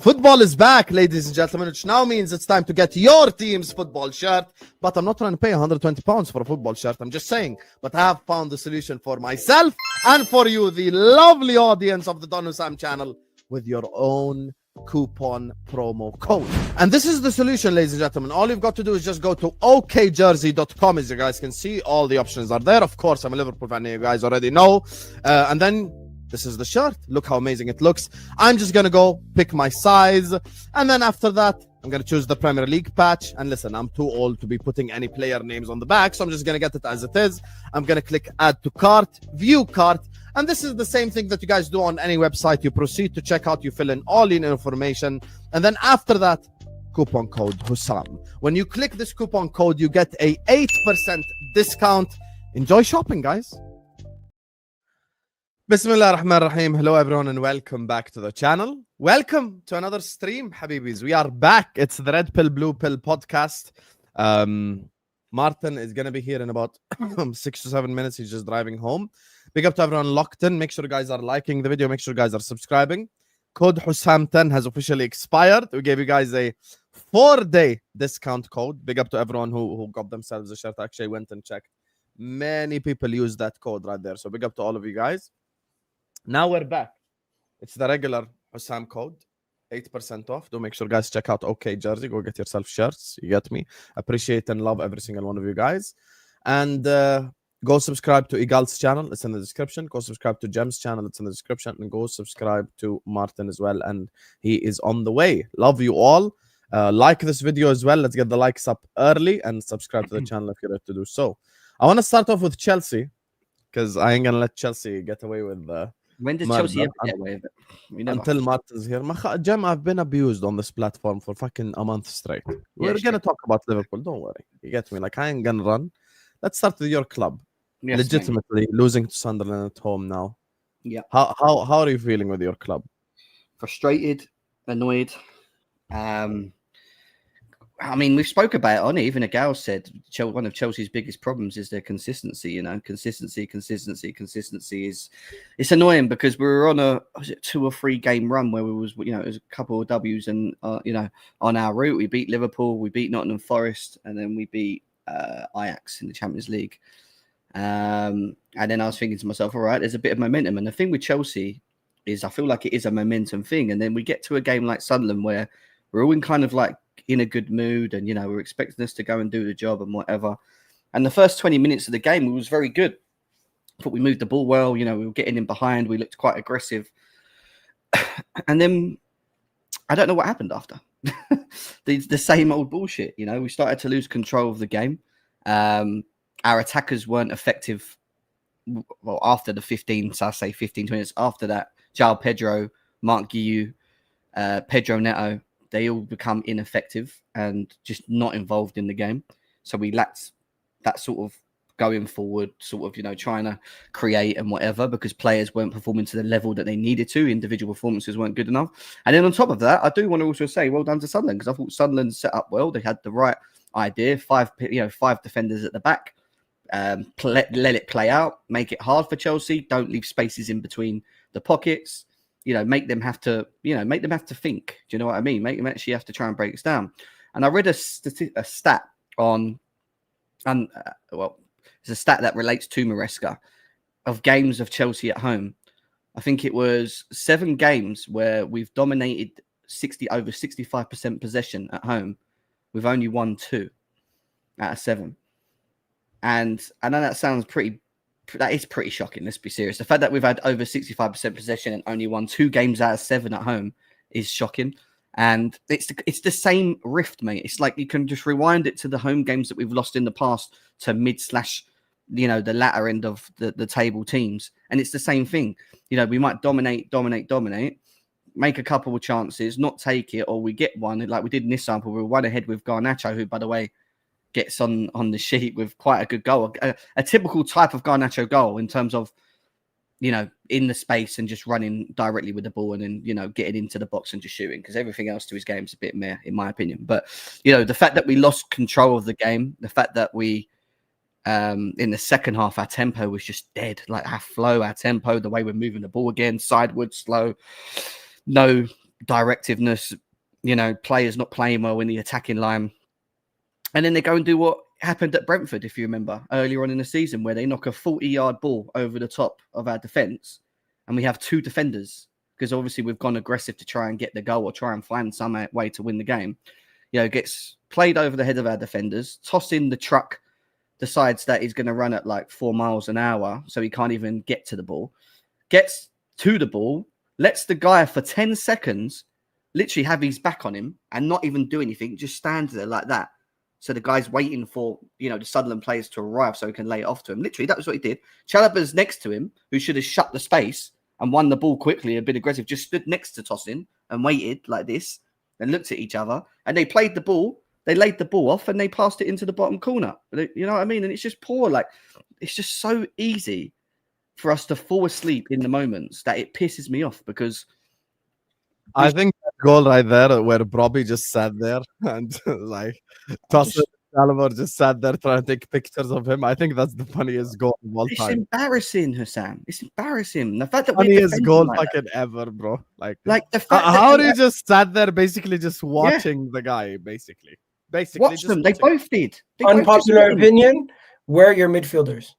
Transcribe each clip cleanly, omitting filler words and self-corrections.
Football is back, ladies and gentlemen, which now means it's time to get your team's football shirt. But I'm not trying to pay £120 for a football shirt. I'm just saying. But I have found the solution for myself and for you, the lovely audience of the Don Husam channel, with your own coupon promo code. And this is the solution, ladies and gentlemen. All you've got to do is just go to okjersey.com. As you guys can see, all the options are there. Of course, I'm a Liverpool fan, you guys already know. And then this is the shirt. Look how amazing it looks. I'm just gonna go pick my size, and then after that I'm gonna choose the Premier League patch. And listen, I'm too old to be putting any player names on the back, so I'm just gonna get it as it is. I'm gonna click add to cart, view cart, and this is the same thing that you guys do on any website. You proceed to checkout, you fill in all your information, and then after that, coupon code Husam. When you click this coupon code, you get a 8% discount. Enjoy shopping, guys. Bismillah ar-Rahman ar-Rahim. Hello everyone and welcome back to the channel. Welcome to another stream, Habibis. We are back. It's the Red Pill, Blue Pill podcast. Martin is going to be here in about 6 to 7 minutes. He's just driving home. Big up to everyone locked in. Make sure you guys are liking the video. Make sure you guys are subscribing. Code Husam10 has officially expired. We gave you guys a 4-day discount code. Big up to everyone who got themselves a shirt. I actually went and checked. Many people use that code right there. So big up to all of you guys. Now we're back. It's the regular Husam code, 8% off. Do make sure, guys, check out OK Jersey. Go get yourself shirts. You get me? Appreciate and love every single one of you guys. And go subscribe to Igal's channel. It's in the description. Go subscribe to Jem's channel. It's in the description. And go subscribe to Martin as well. And he is on the way. Love you all. Like this video as well. Let's get the likes up early. And subscribe to the channel if you're ready to do so. I want to start off with Chelsea, because I ain't going to let Chelsea get away with when does Chelsea ever get away with it? Until Martin's here. Jem, I've been abused on this platform for fucking a month straight. We're going to talk about Liverpool. Don't worry. You get me? Like, I ain't going to run. Let's start with your club. Yes, legitimately losing to Sunderland at home now. Yeah. How are you feeling with your club? Frustrated, annoyed. I mean, we've spoke about it on it. Even Agal said one of Chelsea's biggest problems is their consistency. You know, consistency is it's annoying because we were on a 2 or 3 game run where we was, it was a couple of W's and on our route we beat Liverpool, we beat Nottingham Forest, and then we beat Ajax in the Champions League. And then I was thinking to myself, all right, there's a bit of momentum. And the thing with Chelsea is I feel like it is a momentum thing. And then we get to a game like Sunderland where we're all in kind of like in a good mood and, we're expecting us to go and do the job and whatever. And the first 20 minutes of the game, was very good. I thought we moved the ball well. We were getting in behind. We looked quite aggressive. And then I don't know what happened after. the same old bullshit. We started to lose control of the game. Our attackers weren't effective. Well, after the 15 minutes after that, João Pedro, Mark Guiu, Pedro Neto, they all become ineffective and just not involved in the game. So we lacked that sort of going forward, trying to create and whatever, because players weren't performing to the level that they needed to. Individual performances weren't good enough. And then on top of that, I do want to also say well done to Sunderland, because I thought Sunderland set up well. They had the right idea, 5 defenders at the back. Let it play out, make it hard for Chelsea. Don't leave spaces in between the pockets. Make them have to, think. Do you know what I mean? Make them actually have to try and break this down. And I read a stat on, it's a stat that relates to Maresca of games of Chelsea at home. I think it was 7 games where we've dominated over 65% possession at home. We've only won 2 out of 7. And I know that sounds that is pretty shocking. Let's be serious. The fact that we've had over 65% possession and only won 2 games out of 7 at home is shocking. And it's the same rift, mate. It's like you can just rewind it to the home games that we've lost in the past to the latter end of the table teams. And it's the same thing. We might dominate, make a couple of chances, not take it, or we get one. Like we did in this sample, we were 1 ahead with Garnacho, who, by the way, gets on the sheet with quite a good goal, a typical type of Garnacho goal in terms of, in the space and just running directly with the ball and then, getting into the box and just shooting, because everything else to his game is a bit meh, in my opinion. But, the fact that we lost control of the game, the fact that we, in the second half, our tempo was just dead, like our flow, our tempo, the way we're moving the ball again, sideways, slow, no directiveness, players not playing well in the attacking line. And then they go and do what happened at Brentford, if you remember, earlier on in the season, where they knock a 40-yard ball over the top of our defence, and we have 2 defenders, because obviously we've gone aggressive to try and get the goal or try and find some way to win the game. Gets played over the head of our defenders, toss in the truck, decides that he's going to run at like 4 miles an hour, so he can't even get to the ball, gets to the ball, lets the guy for 10 seconds literally have his back on him and not even do anything, just stands there like that. So the guy's waiting for, the Sunderland players to arrive so he can lay it off to him. Literally, that was what he did. Chalobah's next to him, who should have shut the space and won the ball quickly, a bit aggressive, just stood next to Tosin and waited like this and looked at each other. And they played the ball. They laid the ball off and they passed it into the bottom corner. You know what I mean? And it's just poor. Like, it's just so easy for us to fall asleep in the moments that it pisses me off, because I think that goal right there where Bobby just sat there and like Chalobah just sat there trying to take pictures of him. I think that's the funniest goal of all time. It's embarrassing, Husam. It's embarrassing. The fact that funniest goal fucking ever, bro. Like the fact how he just sat there, basically just watching the guy, basically watch them. They both did. Unpopular opinion: wear your midfielders.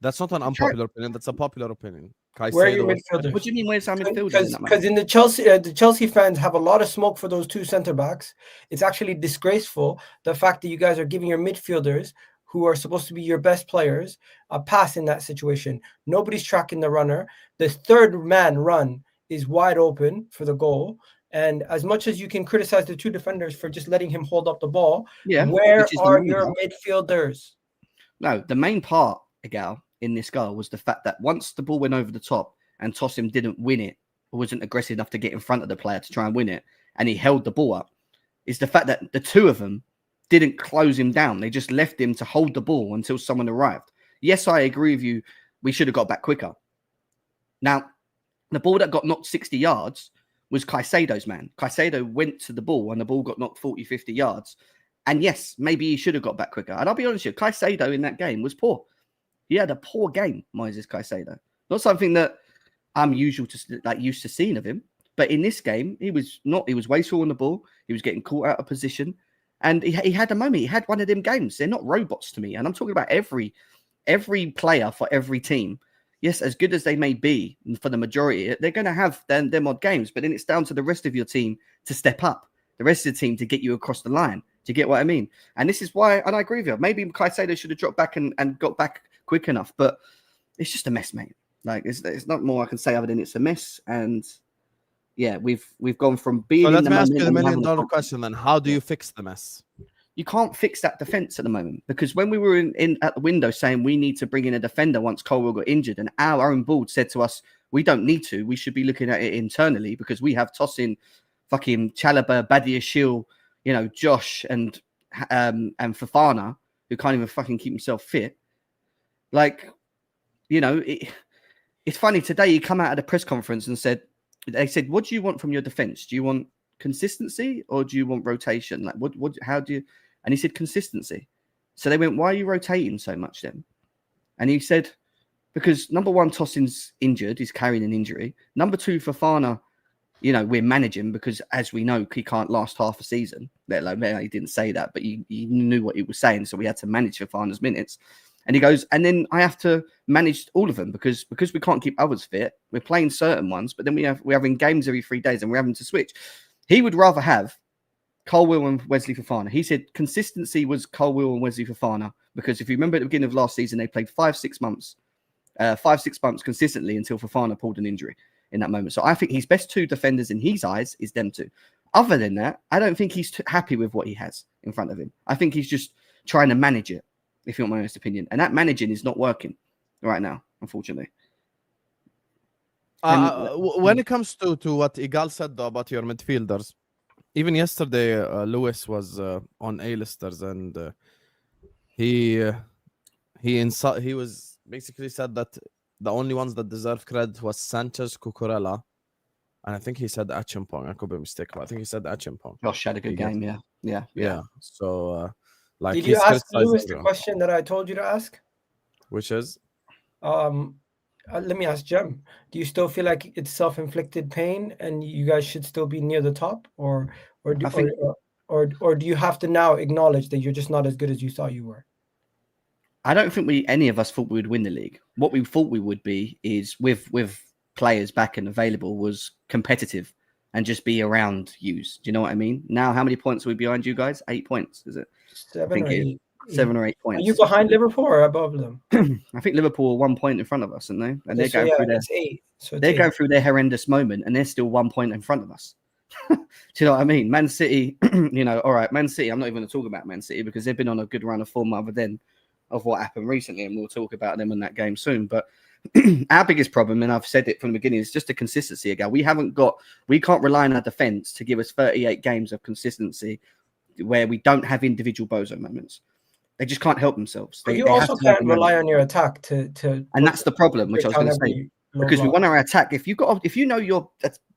That's not an unpopular opinion. That's a popular opinion. Where are your midfielders? What do you mean where's our midfielders? Because in the Chelsea fans have a lot of smoke for those 2 centre backs. It's actually disgraceful, the fact that you guys are giving your midfielders, who are supposed to be your best players, a pass in that situation. Nobody's tracking the runner. The third man run is wide open for the goal. And as much as you can criticize the 2 defenders for just letting him hold up the ball, where are your midfielders? No, the main part, Egal, in this goal was the fact that once the ball went over the top and Tosin didn't win it, or wasn't aggressive enough to get in front of the player to try and win it, and he held the ball up, is the fact that the 2 of them didn't close him down. They just left him to hold the ball until someone arrived. Yes, I agree with you. We should have got back quicker. Now, the ball that got knocked 60 yards was Caicedo's man. Caicedo went to the ball and the ball got knocked 40, 50 yards. And yes, maybe he should have got back quicker. And I'll be honest with you, Caicedo in that game was poor. He had a poor game, Moises Caicedo. Not something that I'm used to seeing of him. But in this game, he was wasteful on the ball. He was getting caught out of position. And he had a moment. He had one of them games. They're not robots to me. And I'm talking about every player for every team. Yes, as good as they may be for the majority, they're going to have them odd games. But then it's down to the rest of your team to step up. The rest of the team to get you across the line. Do you get what I mean? And this is why, and I agree with you, maybe Caicedo should have dropped back and got back quick enough. But it's just a mess, mate. Like, it's not more I can say other than it's a mess. And yeah, we've gone from being. So let me ask you the $1 million question then. How do you fix the mess? You can't fix that defense at the moment, because when we were in at the window saying we need to bring in a defender once Colwell got injured, and our own board said to us, we don't need to. We should be looking at it internally because we have Tosin, fucking Chalobah, Badiashile, Josh and Fofana, who can't even fucking keep himself fit. Like, it's funny. Today he come out at a press conference and they said, what do you want from your defense? Do you want consistency or do you want rotation? Like, how do you? And he said consistency. So they went, why are you rotating so much then? And he said, because number one, Tosin's injured. He's carrying an injury. Number two, Fofana, we're managing because, as we know, he can't last half a season. Let alone, he didn't say that, but you knew what he was saying. So we had to manage Fofana's minutes. And he goes, and then I have to manage all of them because we can't keep others fit. We're playing certain ones, but then we're having games every 3 days and we're having to switch. He would rather have Colwell and Wesley Fofana. He said consistency was Colwell and Wesley Fofana because if you remember at the beginning of last season, they played 5-6 months consistently until Fofana pulled an injury in that moment. So I think his best 2 defenders in his eyes is them 2. Other than that, I don't think he's happy with what he has in front of him. I think he's just trying to manage it, if you want my honest opinion. And that managing is not working right now, unfortunately. When it comes to what Igal said though about your midfielders, even yesterday, Lewis was on A-listers and he was basically said that the only ones that deserve credit was Sanchez, Cucurella, and I think he said Achimpong. I could be mistaken, but I think he said Achimpong. Josh had a good game, yeah. So, like, did you ask Lewis the question that I told you to ask? Which is? Let me ask Jem. Do you still feel like it's self-inflicted pain, and you guys should still be near the top, or do, I think or do you have to now acknowledge that you're just not as good as you thought you were? I don't think any of us thought we would win the league. What we thought we would be is with players back and available was competitive and just be around yous. Do you know what I mean? Now, how many points are we behind you guys? 8 points, is it? I 7 think or it is 8? 7 or 8 Are points. you behind Liverpool or above them? I think Liverpool are 1 point in front of us, aren't they? And Okay, they're going through their it's 8. So it's they're 8. going through their horrendous moment, and they're still 1 point in front of us. Do you know what I mean? Man City, all right, Man City. I'm not even going to talk about Man City because they've been on a good run of form other than of what happened recently, and we'll talk about them in that game soon. But our biggest problem, and I've said it from the beginning, is just the consistency again. We can't rely on our defense to give us 38 games of consistency where we don't have individual bozo moments. They just can't help themselves. But They you have also to have can't a rely moment. on your attack to And that's the problem, which I was break going down to say. every low Because we block. want our attack. If you know your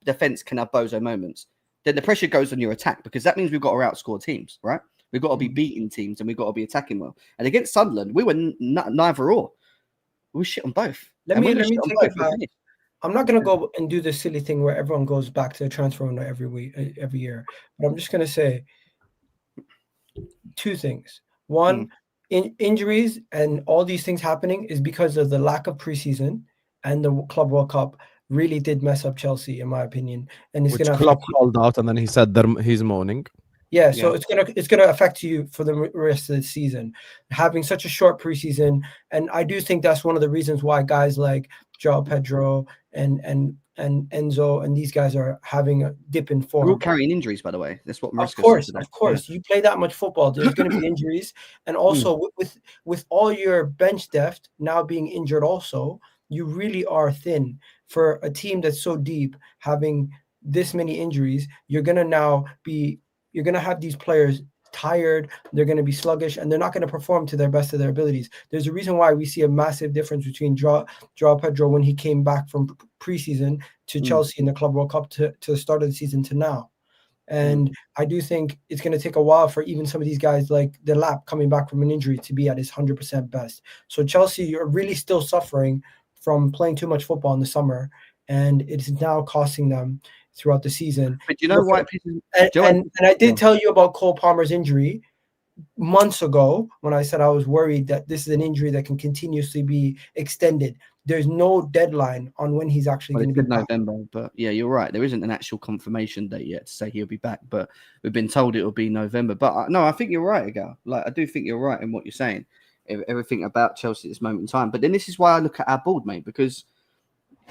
defense can have bozo moments, then the pressure goes on your attack because that means we've got to outscore teams, right? We've got to be beating teams and we've got to be attacking well. And against Sunderland, we were neither or. We were shit on both. Let And me when we shit on take both, it we're back. finished. I'm not gonna go and do the silly thing where everyone goes back to the transfer window every week, every year. But I'm just gonna say two things. One, injuries and all these things happening is because of the lack of preseason, and the Club World Cup really did mess up Chelsea, in my opinion. And it's Which gonna Klopp affect you. called out, and then he said he's mourning. Yeah, so Yeah. it's gonna affect you for the rest of the season, having such a short preseason. And I do think that's one of the reasons why guys like João Pedro and Enzo and these guys are having a dip in We're all form. carrying injuries, by the way. That's what Of Maresca said today. of course, you play that much football, there's going to be injuries, and also with all your bench depth now being injured, also you really are thin for a team that's so deep. Having this many injuries, you're going to have these players tired, they're going to be sluggish, and they're not going to perform to their best of their abilities. There's a reason why we see a massive difference between João Pedro when he came back from preseason to Chelsea in the Club World Cup to the start of the season to now. And I do think it's going to take a while for even some of these guys like Delap coming back from an injury to be at his 100% best. So Chelsea are really still suffering from playing too much football in the summer, and it's now costing them throughout the season. But you know why? And I did tell you about Cole Palmer's injury months ago when I said I was worried that this is an injury that can continuously be extended. There's no deadline on when he's actually going to be back. November, but yeah, you're right. There isn't an actual confirmation date yet to say he'll be back, but we've been told it will be November. But no, I think you're right, Agal. Like I do think you're right in what you're saying, everything about Chelsea at this moment in time. But then this is why I look at our board, mate, because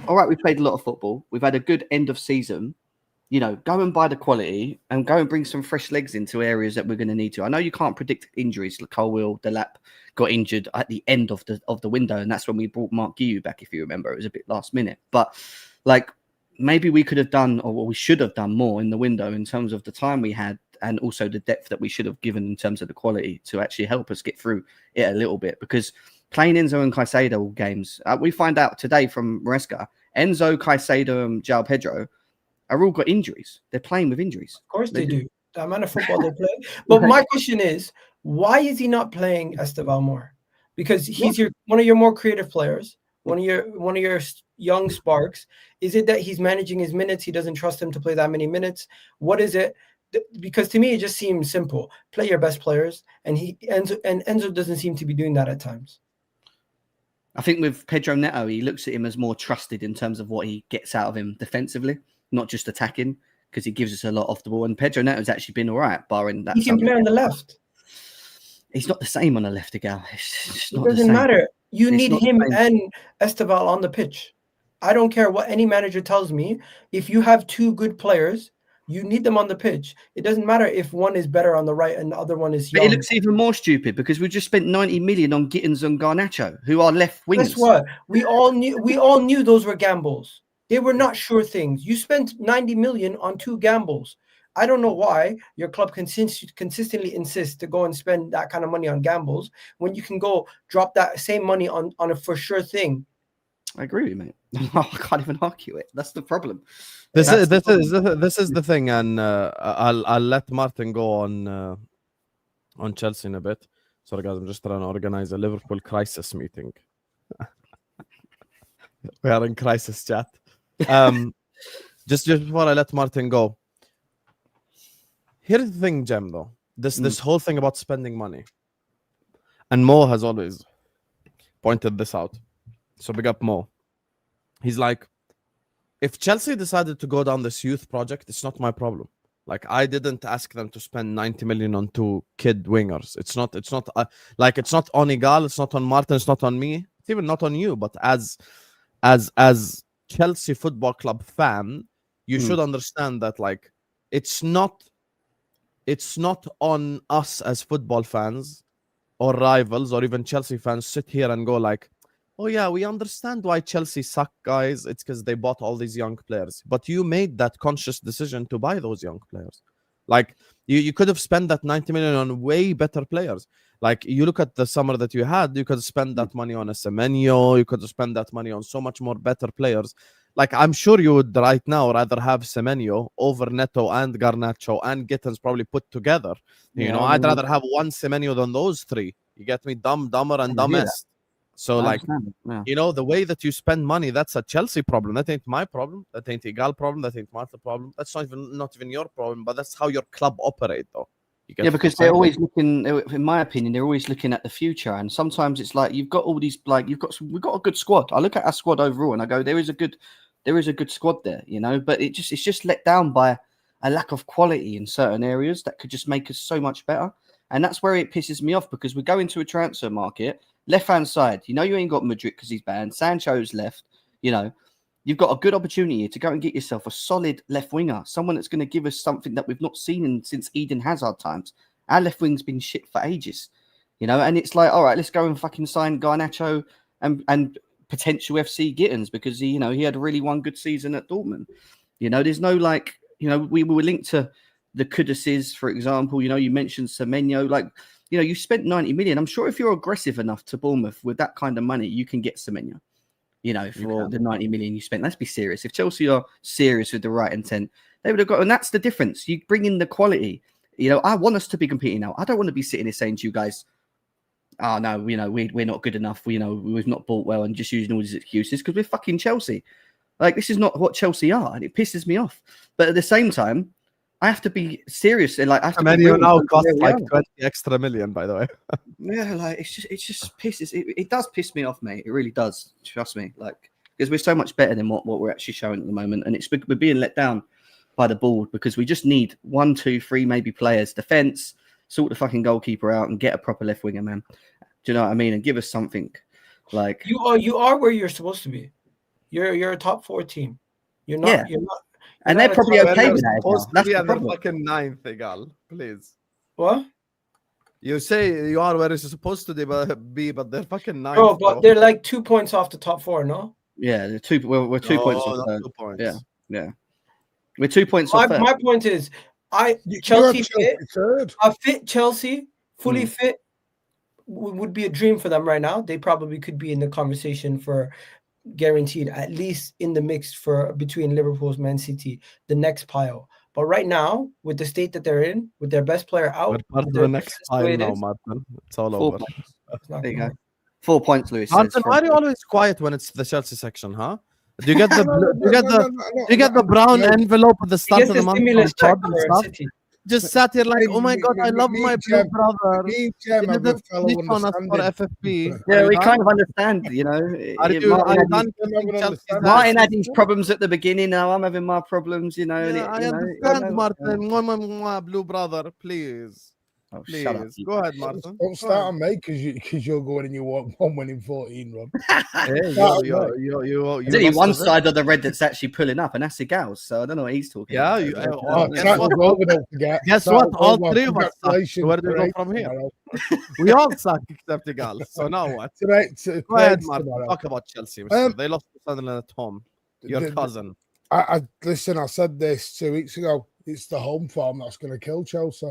all right, we played a lot of football. We've had a good end of season. You know, go and buy the quality and go and bring some fresh legs into areas that we're going to need to. I know you can't predict injuries. Like Colwill, Delap got injured at the end of the window, and that's when we brought Mark Guiu back, if you remember. It was a bit last minute. But, like, maybe we could have done, or we should have done more in the window in terms of the time we had and also the depth that we should have given in terms of the quality to actually help us get through it a little bit. Because playing Enzo and Caicedo all games, we find out today from Maresca, Enzo, Caicedo, and João Pedro are all got injuries. They're playing with injuries. Of course they do. The amount of football they play. But my question is, why is he not playing Esteval more? Because he's one of your more creative players, one of your young sparks. Is it that he's managing his minutes? He doesn't trust him to play that many minutes. What is it? Because to me, it just seems simple. Play your best players, and Enzo doesn't seem to be doing that at times. I think with Pedro Neto, he looks at him as more trusted in terms of what he gets out of him defensively, not just attacking, because he gives us a lot off the ball. And Pedro Neto's actually been all right, barring that. He can play on the left. He's not the same on the left, Agal. It doesn't matter. You need him and Esteval on the pitch. I don't care what any manager tells me. If you have two good players, you need them on the pitch. It doesn't matter if one is better on the right and the other one is young. But it looks even more stupid because we just spent 90 million on Gittins and Garnacho, who are left wingers. Guess what? We all knew those were gambles. They were not sure things. You spent 90 million on two gambles. I don't know why your club consistently insists to go and spend that kind of money on gambles when you can go drop that same money on a for sure thing. I agree with you, mate. I can't even argue it. That's the problem. This is the thing, and I'll let Martin go on Chelsea in a bit. Sorry, guys, I'm just trying to organize a Liverpool crisis meeting. We are in crisis chat. Just before I let Martin go, here's the thing, Jem, though. This whole thing about spending money. And Mo has always pointed this out. So big up Mo. He's like, if Chelsea decided to go down this youth project, it's not my problem. Like, I didn't ask them to spend 90 million on 2 kid wingers. It's not it's not on Igal, it's not on Martin, it's not on me. It's even not on you. But as Chelsea Football Club fan, you should understand that, like, it's not on us as football fans or rivals or even Chelsea fans sit here and go like, oh yeah, we understand why Chelsea suck, guys. It's because they bought all these young players. But you made that conscious decision to buy those young players. Like, you could have spent that 90 million on way better players. Like, you look at the summer that you had, you could spend that money on a Semenyo, you could spend that money on so much more better players. Like, I'm sure you would right now rather have Semenyo over Neto and Garnacho and Gittins probably put together. You know, I'd rather have one Semenyo than those 3. You get me? Dumber, and dumbest. So, like, you know, the way that you spend money, that's a Chelsea problem. That ain't my problem. That ain't Igal problem. That ain't Martha's problem. That's not even your problem. But that's how your club operate, though. Yeah, because they're always looking. In my opinion, they're always looking at the future. And sometimes it's like you've got all these, like, we've got a good squad. I look at our squad overall, and I go, there is a good squad there, you know. But it's just let down by a lack of quality in certain areas that could just make us so much better. And that's where it pisses me off, because we go into a transfer market. Left-hand side, you know, you ain't got Madrid because he's banned. Sancho's left. You know, you've got a good opportunity to go and get yourself a solid left winger, someone that's going to give us something that we've not seen since Eden Hazard times. Our left wing's been shit for ages, you know, and it's like, all right, let's go and fucking sign Garnacho and potential FC Gittins, because he had really one good season at Dortmund. You know, there's no, like, you know, we were linked to the Kuduses, for example. You know, you mentioned Semenyo, like. You know, you spent 90 million. I'm sure if you're aggressive enough to Bournemouth with that kind of money, you can get Semenyo, you know, for the 90 million you spent. Let's be serious. If Chelsea are serious with the right intent, they would have got, and that's the difference. You bring in the quality. You know, I want us to be competing now. I don't want to be sitting here saying to you guys, oh, no, you know, we're not good enough. You know, we've not bought well, and just using all these excuses because we're fucking Chelsea. Like, this is not what Chelsea are, and it pisses me off. But at the same time, I have to be serious, and like I have to be real. Now cost like 20 extra million, by the way. Yeah, like it just pisses. It does piss me off, mate. It really does. Trust me, like, because we're so much better than what we're actually showing at the moment, and we're being let down by the board because we just need 1, 2, 3 maybe players, defense, sort the fucking goalkeeper out, and get a proper left winger, man. Do you know what I mean? And give us something. Like, you are where you're supposed to be. You're a top 4 team. You're not. Yeah. You're not. And they're probably okay with that. That's the problem. Fucking 9th, Igal. Please. What? You say you are where you're supposed to be, but they're fucking 9th. Oh, but they're like 2 points off the top 4, no? Yeah, we're 2 points off. 2 points. Yeah. We're 2 points off. My point is, Chelsea fit. A fit Chelsea, fully fit, would be a dream for them right now. They probably could be in the conversation for guaranteed at least in the mix for between Liverpool's Man City, the next pile. But right now, with the state that they're in, with their best player out, the next pile now, Martin. It's all 4 over. points. There you go. 4 points, Lewis. Martin, why are you always quiet when it's the Chelsea section, huh? Do you get the brown envelope at the start of the month? Stimulus check for City. Just sat here like, oh my god, I love my blue brother. Me, Jem, He didn't snitch on us for FFP. Yeah, we kind of understand, you know. Martin had his problems at the beginning. Now I'm having my problems, you know. Yeah, I understand, Martin. Blue brother, please. Oh, please. shut up. Go ahead, Martin. Don't start on me because you're going and you want 1 winning 14, Rob. Hey, There's only one side of the red that's actually pulling up, and that's the gals. So I don't know what he's talking about. Guess what? All 3 of us suck. Where do we go from here? We all suck except the gals. So now what? Go ahead, Martin. Talk about Chelsea. They lost to Sunderland at home. Your cousin. Listen, I said this 2 weeks ago. It's the home form that's going to kill Chelsea.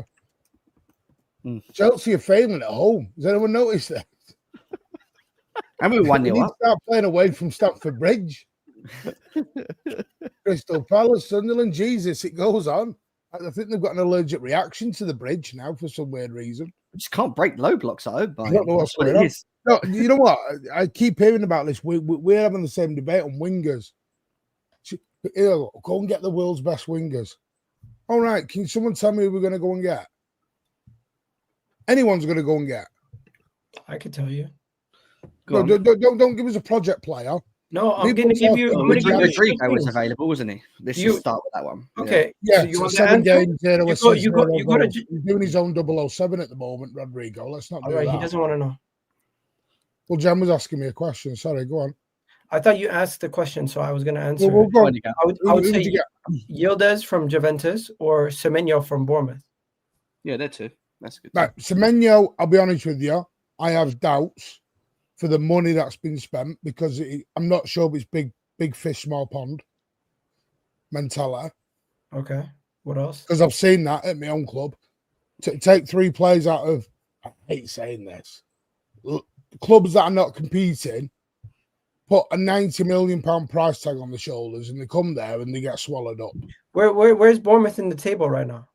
Chelsea are failing at home. Has anyone noticed that? And we won you up. Start playing away from Stamford Bridge. Crystal Palace, Sunderland, Jesus, it goes on. I think they've got an allergic reaction to the bridge now for some weird reason. We just can't break low blocks at home. I don't know what's going on. No, you know what? I keep hearing about this. We're having the same debate on wingers. Go and get the world's best wingers. All right, can someone tell me who we're going to go and get? Anyone's going to go and get. I could tell you. No, don't give us a project player. No, I'm going to give you. Rodrigo was available, wasn't he? Let's just start with that one. Okay. Yeah, so you want 7 games. You got He's doing his own 007 at the moment, Rodrigo. Let's not do that. He doesn't want to know. Well, Jen was asking me a question. Sorry, go on. I thought you asked the question, so I was going to answer. Well, go on. I would say Yildiz from Juventus or Semenyo from Bournemouth. Yeah, they're two. That's good. Right, Semenyo, I'll be honest with you. I have doubts for the money that's been spent because I'm not sure if it's big fish, small pond mentality. Okay. What else? Because I've seen that at my own club. Take 3 players out of, I hate saying this, clubs that are not competing, put a £90 million price tag on the shoulders, and they come there and they get swallowed up. Where's Bournemouth in the table right now?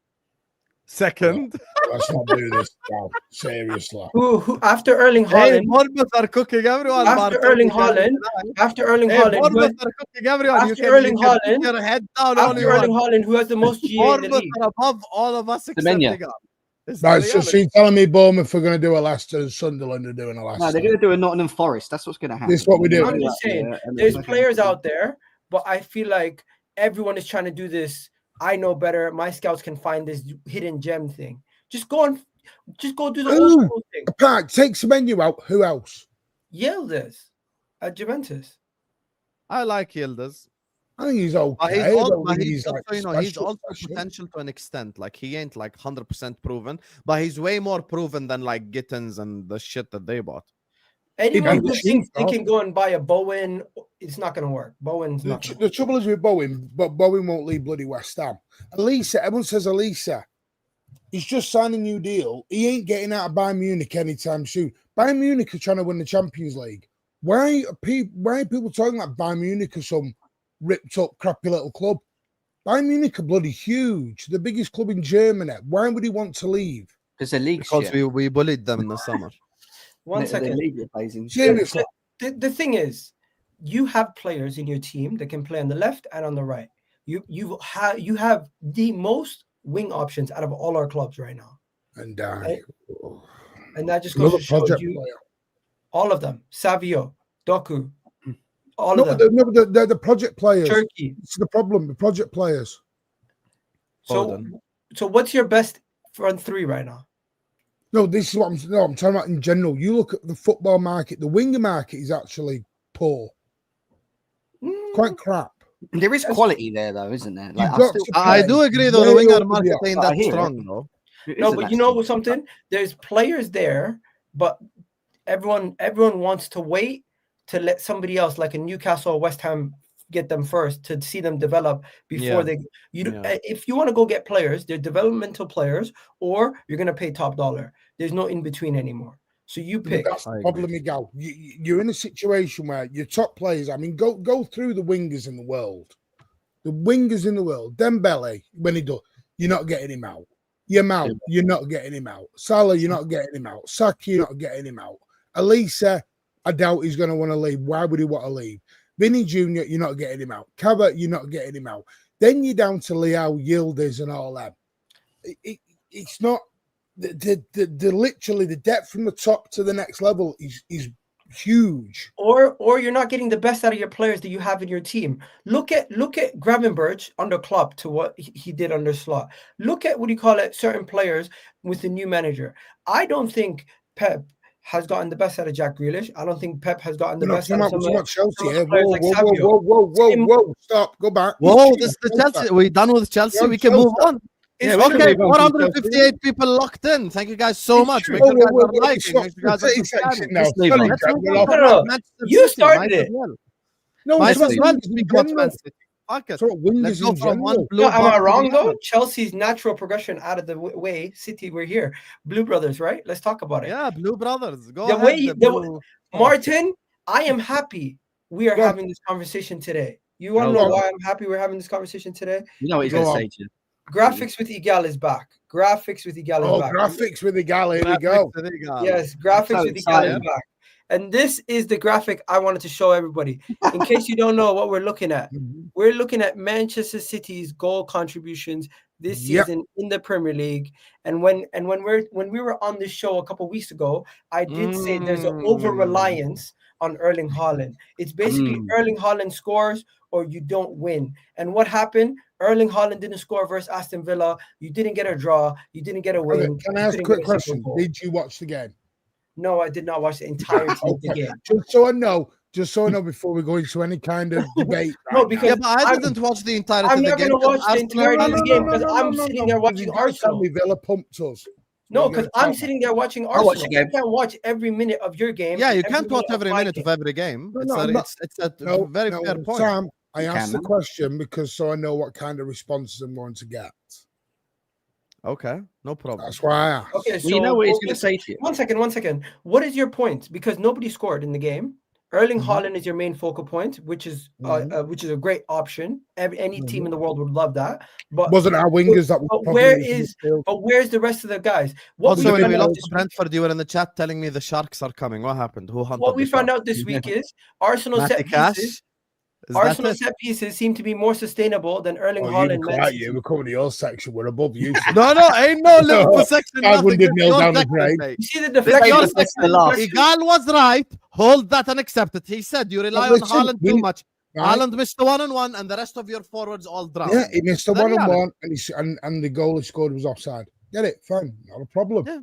Second. Let's not do this now. Seriously. Who after Erling Haaland? Bournemouth are cooking everyone. After Erling Haaland, Bournemouth are cooking everyone. After Erling Haaland, your head down. after Erling Haaland, who has the most GA in the Bournemouth league? are above all of us except Semenya. the guy. Right, so you're telling me Bournemouth are going to do a Leicester and Sunderland are doing a Leicester? No, they're going to do a Nottingham Forest. That's what's going to happen. This is what we do. I'm just saying, there's players out there, but I feel like everyone is trying to do this. I know better. My scouts can find this hidden gem thing. Just go do the old school thing. Apart, take Semenyo out. Who else? Yildiz at Juventus. I like Yildiz. I think he's okay. But he's also potential to an extent. Like he ain't like 100% proven, but he's way more proven than like Gittins and the shit that they bought. Anyone who thinks they can go and buy a Bowen, it's not going to work. Bowen's not. The trouble is with Bowen, but Bowen won't leave bloody West Ham. Elisa, everyone says Elisa. He's just signed a new deal. He ain't getting out of Bayern Munich anytime soon. Bayern Munich are trying to win the Champions League. Why are people talking like Bayern Munich are some ripped up, crappy little club? Bayern Munich are bloody huge. The biggest club in Germany. Why would he want to leave? Because the league. Because we bullied them in the summer. One second. Seriously. The thing is, you have players in your team that can play on the left and on the right. You have the most wing options out of all our clubs right now. And that just goes to show you all of them. Savio, Doku, all of them. No, they're the project players. Turkey. It's the problem, the project players. So what's your best front three right now? No, this is what I'm talking about in general. You look at the football market, the winger market is actually poor. Quite crap. There is quality there, though, isn't there? Like, I do agree, though. The winger market ain't that strong, though. No, but you know something? There's players there, but everyone wants to wait to let somebody else, like a Newcastle or West Ham, get them first to see them develop before if you want to go get players, they're developmental players, or you're going to pay top dollar. There's no in between anymore. So you pick. That's the problem, Miguel. You're in a situation where your top players, I mean, go through the wingers in the world. The wingers in the world. Dembele, when he does, you're not getting him out. Yamal, you're not getting him out. Salah, you're not getting him out. Saka, you're not getting him out. Elisa, I doubt he's going to want to leave. Why would he want to leave? Vinny Jr., you're not getting him out. Cabot, you're not getting him out. Then you're down to Leao, Yildiz, and all that. It's not the literally the depth from the top to the next level is huge. Or you're not getting the best out of your players that you have in your team. Look at Gravenberch under Klopp to what he did under Slot. Look at certain players with the new manager. I don't think Pep has gotten the best out of Jack Grealish. I don't think Pep has gotten the best out of Chelsea. Whoa, stop, go back. Whoa, this is the Chelsea. We're done with Chelsea. We can move on. Okay, 458 people locked in. Thank you guys so much. Make sure you guys are liking. Make sure you guys are You started it. No, might as well speak about Man City. Let's go from one blue. Am I wrong though? Chelsea's natural progression out of the way. City, we're here. Blue Brothers, right? Let's talk about it. Yeah, Blue Brothers. Go the ahead. way Martin, I am happy we are having this conversation today. You want to know why I'm happy we're having this conversation today? You know what he's going to say to you. Graphics with Igal is back. Graphics with Igal is back. Graphics with Igal. Here we go. Yes, graphics with Igal is back. And this is the graphic I wanted to show everybody. In case you don't know what we're looking at, we're looking at Manchester City's goal contributions this season in the Premier League. And when we were on this show a couple of weeks ago, I did say there's an over reliance on Erling Haaland. It's basically Erling Haaland scores or you don't win. And what happened? Erling Haaland didn't score versus Aston Villa. You didn't get a draw. You didn't get a win. Can I ask a quick question? Did you watch the game? No, I did not watch the entirety of the game. Just so I know before we go into any kind of debate. No, because but I didn't watch the entirety I'm of the not game. going to watch the entirety of the game because I'm sitting there watching Arsenal. Villa pumped us. No, because I'm sitting there watching Arsenal. You can't watch every minute of your game. Yeah, you can't watch every minute of every game. It's a very fair point. Sam, I asked the question because so I know what kind of responses I'm going to get. Okay, no problem. That's why I asked. Okay, so you know what he's going to say to you. One second. What is your point? Because nobody scored in the game. Erling Haaland is your main focal point, which is a great option. Any team in the world would love that. But wasn't our wingers that? Where's the rest of the guys? Also, when we lost to Brentford, you were in the chat telling me the Sharks are coming. What happened? Who hunted? What we found out this week is Arsenal set pieces. Arsenal set pieces seem to be more sustainable than Erling Haaland. We're coming to your section. We're above you. No, ain't no Liverpool section. You see the deflection. Igal was right. Hold that and accept it. He said you rely on Haaland too much. Haaland missed the 1-on-1, and the rest of your forwards all drowned. Yeah, he missed the 1-on-1, and the goal he scored was offside. Get it? Fine, not a problem. Yeah.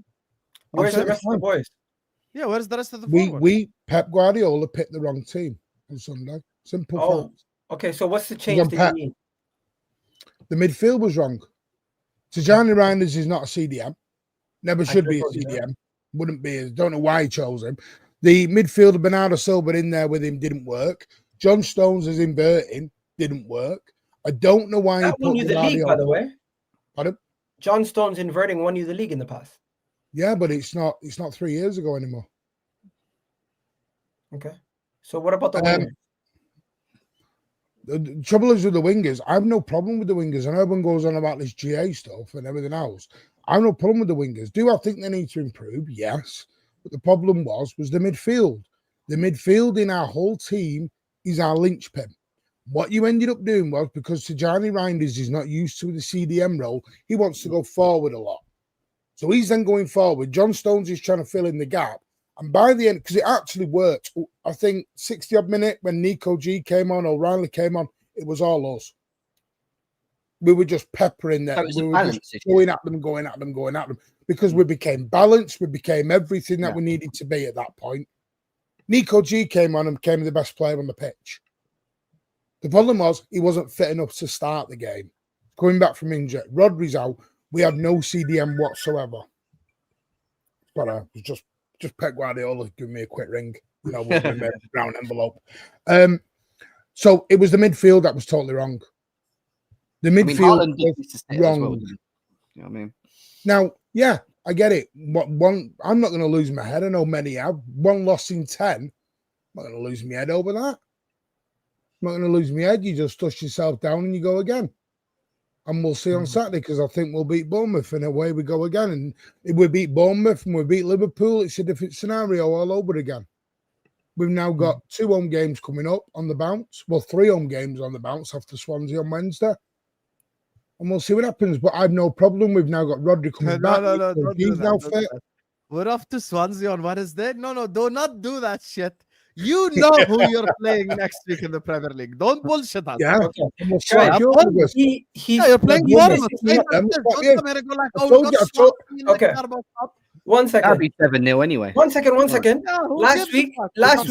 Where's the rest of the boys? Yeah, where's the rest of the forwards? We Pep Guardiola picked the wrong team on Sunday. Simple fact. Okay. So what's the change that you need? The midfield was wrong. Tijani Reinders is not a CDM. Never should be a CDM. Wouldn't be. Don't know why he chose him. The midfielder Bernardo Silva in there with him didn't work. John Stones is inverting. Didn't work. I don't know why that he won you the league, by the way. Pardon? John Stones inverting won you the league in the past. Yeah, but it's not 3 years ago anymore. Okay. So what about the wingers? The trouble is with the wingers, I have no problem with the wingers. And everyone goes on about this GA stuff and everything else. I have no problem with the wingers. Do I think they need to improve? Yes. But the problem was the midfield. The midfield in our whole team is our linchpin. What you ended up doing was, because Tijani Reinders is not used to the CDM role, he wants to go forward a lot. So he's then going forward. John Stones is trying to fill in the gap. And by the end, because it actually worked, I think 60-odd minute when Nico G came on, O'Reilly came on, it was all us. We were just peppering them. We were just going at them, because we became balanced. We became everything that we needed to be at that point. Nico G came on and became the best player on the pitch. The problem was he wasn't fit enough to start the game. Coming back from injury, Rodri's out. We had no CDM whatsoever. But just Pep Guardiola giving me a quick ring, with a brown envelope. So it was the midfield that was totally wrong. The midfield was wrong. Well, you know what I mean? Now, yeah, I get it. I'm not going to lose my head. I know many have. 1 loss in 10. I'm not going to lose my head over that. I'm not going to lose my head. You just dust yourself down and you go again. And we'll see on Saturday, because I think we'll beat Bournemouth, and away we go again. And if we beat Bournemouth and we beat Liverpool, it's a different scenario all over again. We've now got 2 home games coming up on the bounce. Well, 3 home games on the bounce after Swansea on Wednesday. And we'll see what happens. But I've no problem. We've now got Rodri coming back. No, he's now fit. We're off to Swansea on Wednesday. No, do not do that shit. You know who you're playing next week in the Premier League. Don't bullshit us. Yeah. You're playing Bournemouth. Okay. 1 second. That'll be 7-0 anyway. 1 second. Last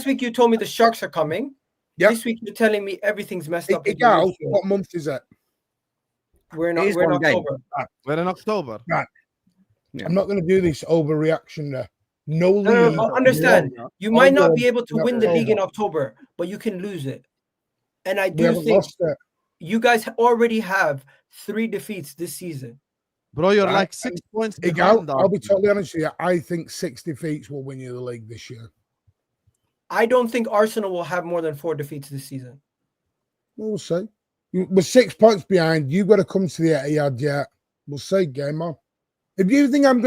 week you told me the Sharks are coming. Yep. This week you're telling me everything's messed up. What month is it? We're in October. We're in October. Right. Yeah. I'm not going to do this overreaction there. No, understand. You might not be able to win the league in October, but you can lose it. And I do think you guys already have 3 defeats this season. Bro, you're like 6 points behind. I'll be totally honest with you. I think 6 defeats will win you the league this year. I don't think Arsenal will have more than 4 defeats this season. We'll see. We're 6 points behind. You've got to come to the Etihad yet. We'll see. Game on. If you think I'm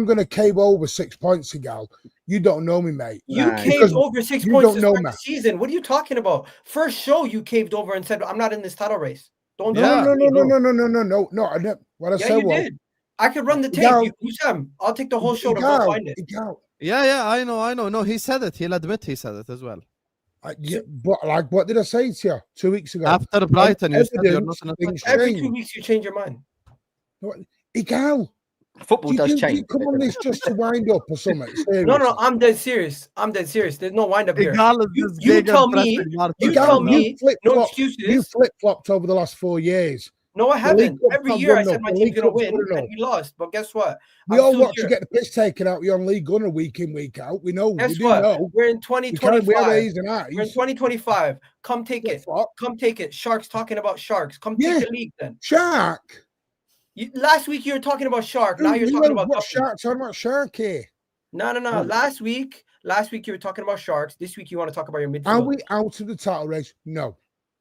gonna cave over 6 points, Gal, you don't know me, mate. You Nah, caved because over 6 you points don't to know start me. the season. What are you talking about? First show you caved over and said, I'm not in this title race. Don't do Yeah. it. No. I didn't. What I Yeah, said you was, did. I could run the tape. Gal, Husam, I'll take the whole show to go find it. Gal, Yeah, I know. No, he said it. He'll admit he said it as well. but like, what did I say to you 2 weeks ago? After Brighton, you said you're not Evidence, in a things Every 2 change. weeks you change your mind. Gal, Football does do change. you come on this just to wind up or something? Seriously. No, I'm dead serious. There's no wind up here. Egal You tell me. You Gal, tell me. No You excuses. flip-flopped over the last 4 years. No, I The League haven't. Cup's Every not year good I said enough. my The team's League gonna Cup's win, good enough. and we lost. But guess what? We I'm all still watch here. you get the piss taken out of you on League Gunner week in, week out. We know. Guess we what? do know. We're in We have 2025. A's and I's. We're in 2025. Come take it. Flip-flop. Come take it. Sharks talking about Sharks. Come Yeah. take the league then. Shark. Last week you were talking about Shark. Now you're talking about what Guppy. Shark? Talking about Shark here. No. Last week you were talking about Sharks. This week you want to talk about your midfield. Are we out of the title race? No.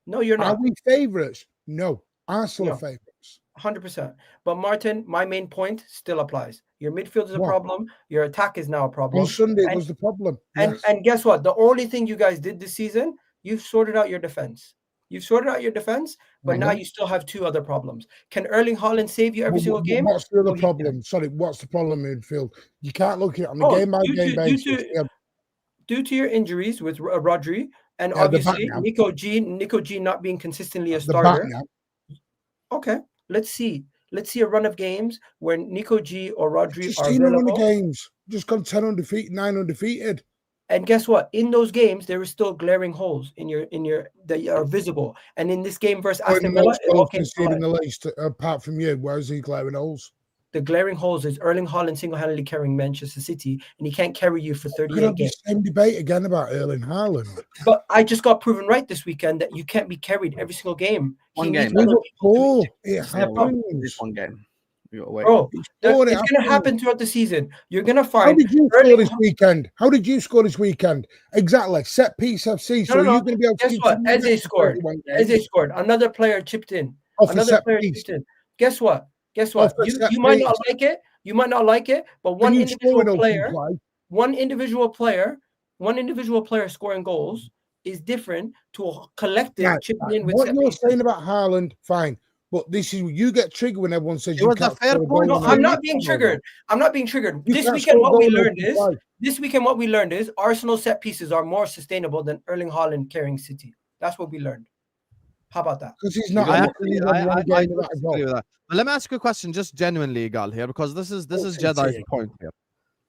No, you're Are not. we favourites? No. Arsenal No. are favourites. 100%. But Martin, my main point still applies. Your midfield is a What? problem. Your attack is now a problem. On Sunday And- was the problem. And Yes. and guess what? The only thing you guys did this season, you've sorted out your defense. You've sorted out your defense, but I now know. you still have two other problems. Can Erling Haaland save you every single game? What's the other No, he can't. problem? Sorry, what's the problem in midfield? You can't look at it on a Oh, game-by-game basis. Due to your injuries with Rodri and Yeah, they're back obviously now. Nico G not being consistently a The back starter. now. Okay, let's see. Let's see a run of games where Nico G or Rodri Just are seen them in the available. games. Just gone 10 undefeated, 9 undefeated. And guess what? In those games, there are still glaring holes in your that are visible. And in this game versus Aston Villa, it all came to in light. the least, apart from you. Where's he glaring holes? The glaring holes is Erling Haaland single-handedly carrying Manchester City, and he can't carry you for Could 38 have the games. same debate again about Erling Haaland. But I just got proven right this weekend that you can't be carried every single game. One He game. needs We other look people to- poor. It Yeah, happens. This one game. You gotta wait. Bro, It's it's poor, it going to happens. happen throughout the season. You're going to How find did you score Erling this weekend? How did you score this weekend? Exactly. Set piece FC. So No. you're going to be able to Guess what? continue Eze that scored. 31 games Eze scored. Another player chipped in. off a Another set player piece. chipped in. Guess what? Off a You set might not piece. like it. You might not like it, but When one you individual score an open player, play, one individual player scoring goals is different to a collective right, chipping in with what set you're pieces. saying about Haaland, fine. But this is you get triggered when everyone says It you was a can't fair score a point. goal. No, in I'm a not league. being triggered. I'm not being triggered. You This can't weekend, score a what goal we in learned open is play. Arsenal set pieces are more sustainable than Erling Haaland carrying City. That's what we learned. How about that? Because he's not I actually do won one game without a disagree goal. with that. But let me ask you a question, just genuinely, Gal, here, because this is Okay, Jedi's say it. point here.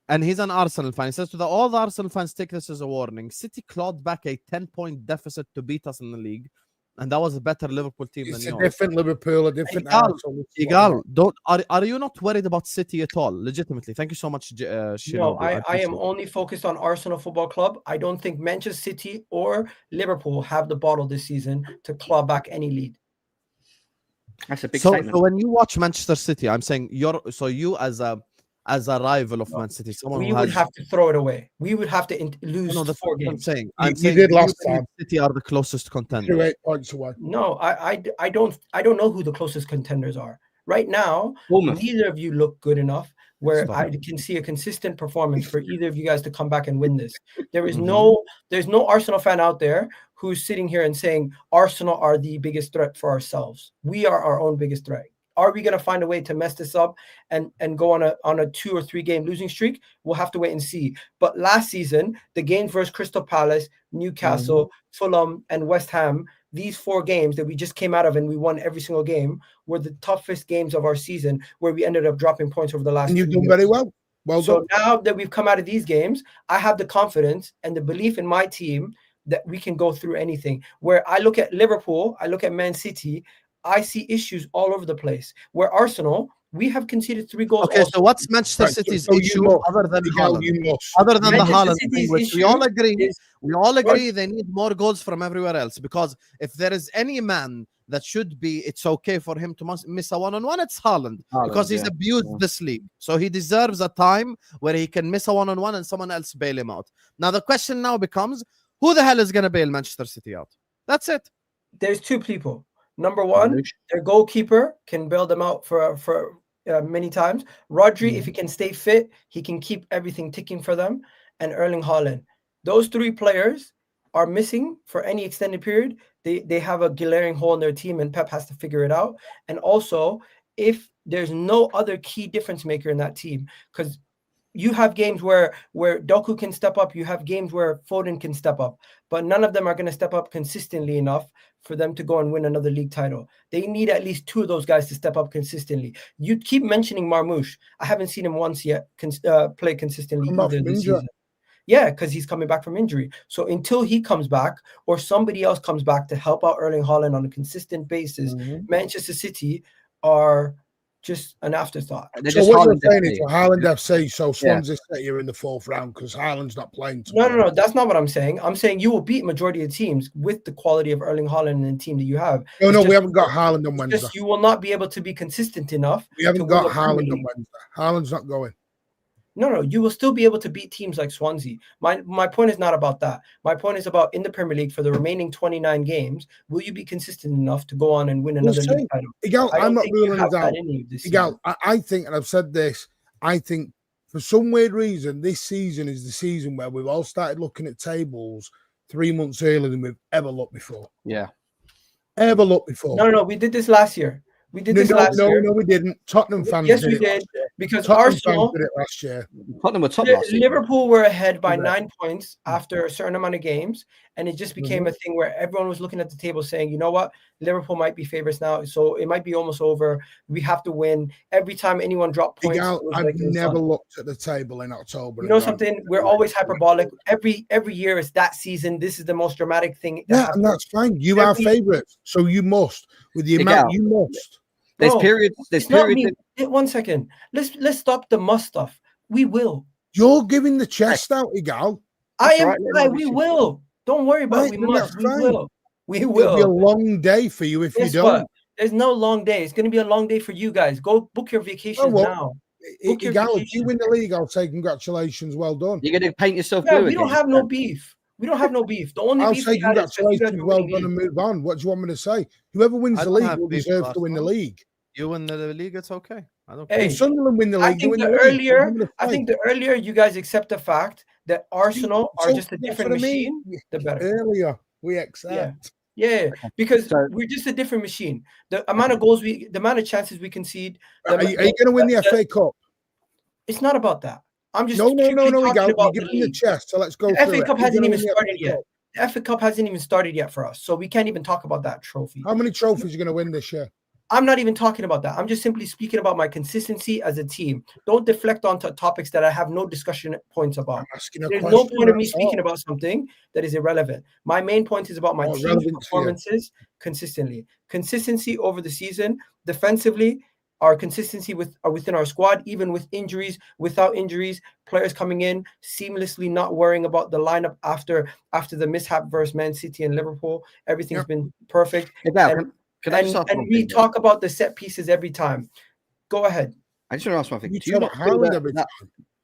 And he's an Arsenal fan. He says to all the Arsenal fans, take this as a warning. City clawed back a 10-point deficit to beat us in the league. And that was a better Liverpool team It's than a yours. different Liverpool, a different Egal, Arsenal. Egal, are you not worried about City at all? Legitimately. Thank you so much, No, Shinobi. I am appreciate it. only focused on Arsenal Football Club. I don't think Manchester City or Liverpool have the bottle this season to claw back any lead. That's a big So statement. when you watch Manchester City, I'm saying you as a rival of Man City, someone We who would has have to throw it away. We would have to lose no, that's 4 what I'm games. saying. You I'm saying did do last you believe time. City are the closest contender. 2 8 points away. No, I don't know who the closest contenders are. Right now, Bournemouth. neither of you look good enough where Stop. I can see a consistent performance for either of you guys to come back and win this. There is Mhm. there's no Arsenal fan out there who's sitting here and saying Arsenal are the biggest threat for ourselves. We are our own biggest threat. Are we going to find a way to mess this up and go on a 2 or 3 game losing streak? We'll have to wait and see. But last season, the games versus Crystal Palace, Newcastle, Fulham, and West Ham, these 4 games that we just came out of and we won every single game were the toughest games of our season where we ended up dropping points over the last And you've 3 done years. very well. Well So done. now that we've come out of these games, I have the confidence and the belief in my team that we can go through anything. Where I look at Liverpool, I look at Man City, I see issues all over the place. Where Arsenal, we have conceded 3 goals. Okay, also. so what's Manchester Right, so City's you issue must. other than Miguel, Haaland? you must. Other than the Manchester Haaland City's thing, which we issue all agree, is- they need more goals from everywhere else. Because if there is any man that should be, it's okay for him to miss a one-on-one, it's Haaland. Because he's abused this league. So he deserves a time where he can miss a one-on-one and someone else bail him out. Now the question now becomes, who the hell is going to bail Manchester City out? That's it. There's 2 people. Number 1, their goalkeeper can bail them out for many times. Rodri, if he can stay fit, he can keep everything ticking for them. And Erling Haaland. Those three players are missing for any extended period. They have a glaring hole in their team, and Pep has to figure it out. And also, if there's no other key difference maker in that team, because you have games where Doku can step up, you have games where Foden can step up, but none of them are going to step up consistently enough for them to go and win another league title. They need at least two of those guys to step up consistently. You keep mentioning Marmoush. I haven't seen him once yet play consistently either this season. Yeah, because he's coming back from injury. So until he comes back or somebody else comes back to help out Erling Haaland on a consistent basis, Manchester City are just an afterthought. So what you're saying is Haaland FC, so Swansea set you in the fourth round because Haaland's not playing tomorrow. No, that's not what I'm saying. I'm saying you will beat majority of teams with the quality of Erling Haaland and the team that you have. No, we haven't got Haaland on Wednesday. Just you will not be able to be consistent enough. We haven't got Haaland on Wednesday. Haaland's not going. No, you will still be able to beat teams like Swansea. My point is not about that. My point is about in the Premier League for the remaining 29 games, will you be consistent enough to go on and win another league title? Igal, I'm not ruling it out. Igal, I think, and I've said this, I think for some weird reason, this season is the season where we've all started looking at tables 3 months earlier than we've ever looked before. Yeah. Ever looked before. No, we did this last year. We did this last year. No, we didn't. Tottenham fans Yes, did we it did. Because Tottenham Arsenal fans did it last year. Tottenham were top last year. Liverpool were ahead by 9 points after a certain amount of games, and it just became a thing where everyone was looking at the table saying, you know what, Liverpool might be favorites now, so it might be almost over. We have to win. Every time anyone dropped points, I've never looked at the table in October. You know something? We're always hyperbolic. Every year is that season. This is the most dramatic thing. And that's fine. You are favourites, so you must. With the amount you must. There's periods. One second. Let's stop the must stuff. We will. You're giving the chest out, Igal. We will. Don't worry about it. We must. We will. We will. It'll be a long day for you if you don't. What? There's no long day. It's going to be a long day for you guys. Go book your vacations now. Igal, if you win the league, I'll say congratulations. Well done. You're going to paint yourself blue. We don't have no beef. We don't have no beef. The only I'll beef say congratulations. Well done and move on. What do you want me to say? Whoever wins the league will deserve to win the league. You win the league, it's okay. I don't care. If Sunderland win the league, I think the earlier you guys accept the fact that Arsenal are just a different machine, the better. Earlier we accept. Yeah, because we're just a different machine. The amount of goals the amount of chances we concede. Are you going to win the FA Cup? It's not about that. I'm just no. You're giving the chest, so let's go. The FA Cup hasn't even started yet. The FA Cup hasn't even started yet for us, so we can't even talk about that trophy. How many trophies are you going to win this year? I'm not even talking about that. I'm just simply speaking about my consistency as a team. Don't deflect onto topics that I have no discussion points about. There's no point of me speaking about something that is irrelevant. My main point is about my team's performances consistently. Consistency over the season, defensively, our consistency within our squad, even with injuries, without injuries, players coming in seamlessly, not worrying about the lineup after the mishap versus Man City and Liverpool. Everything's been perfect. And we talk about the set pieces every time. Go ahead. I just want to ask one thing. Do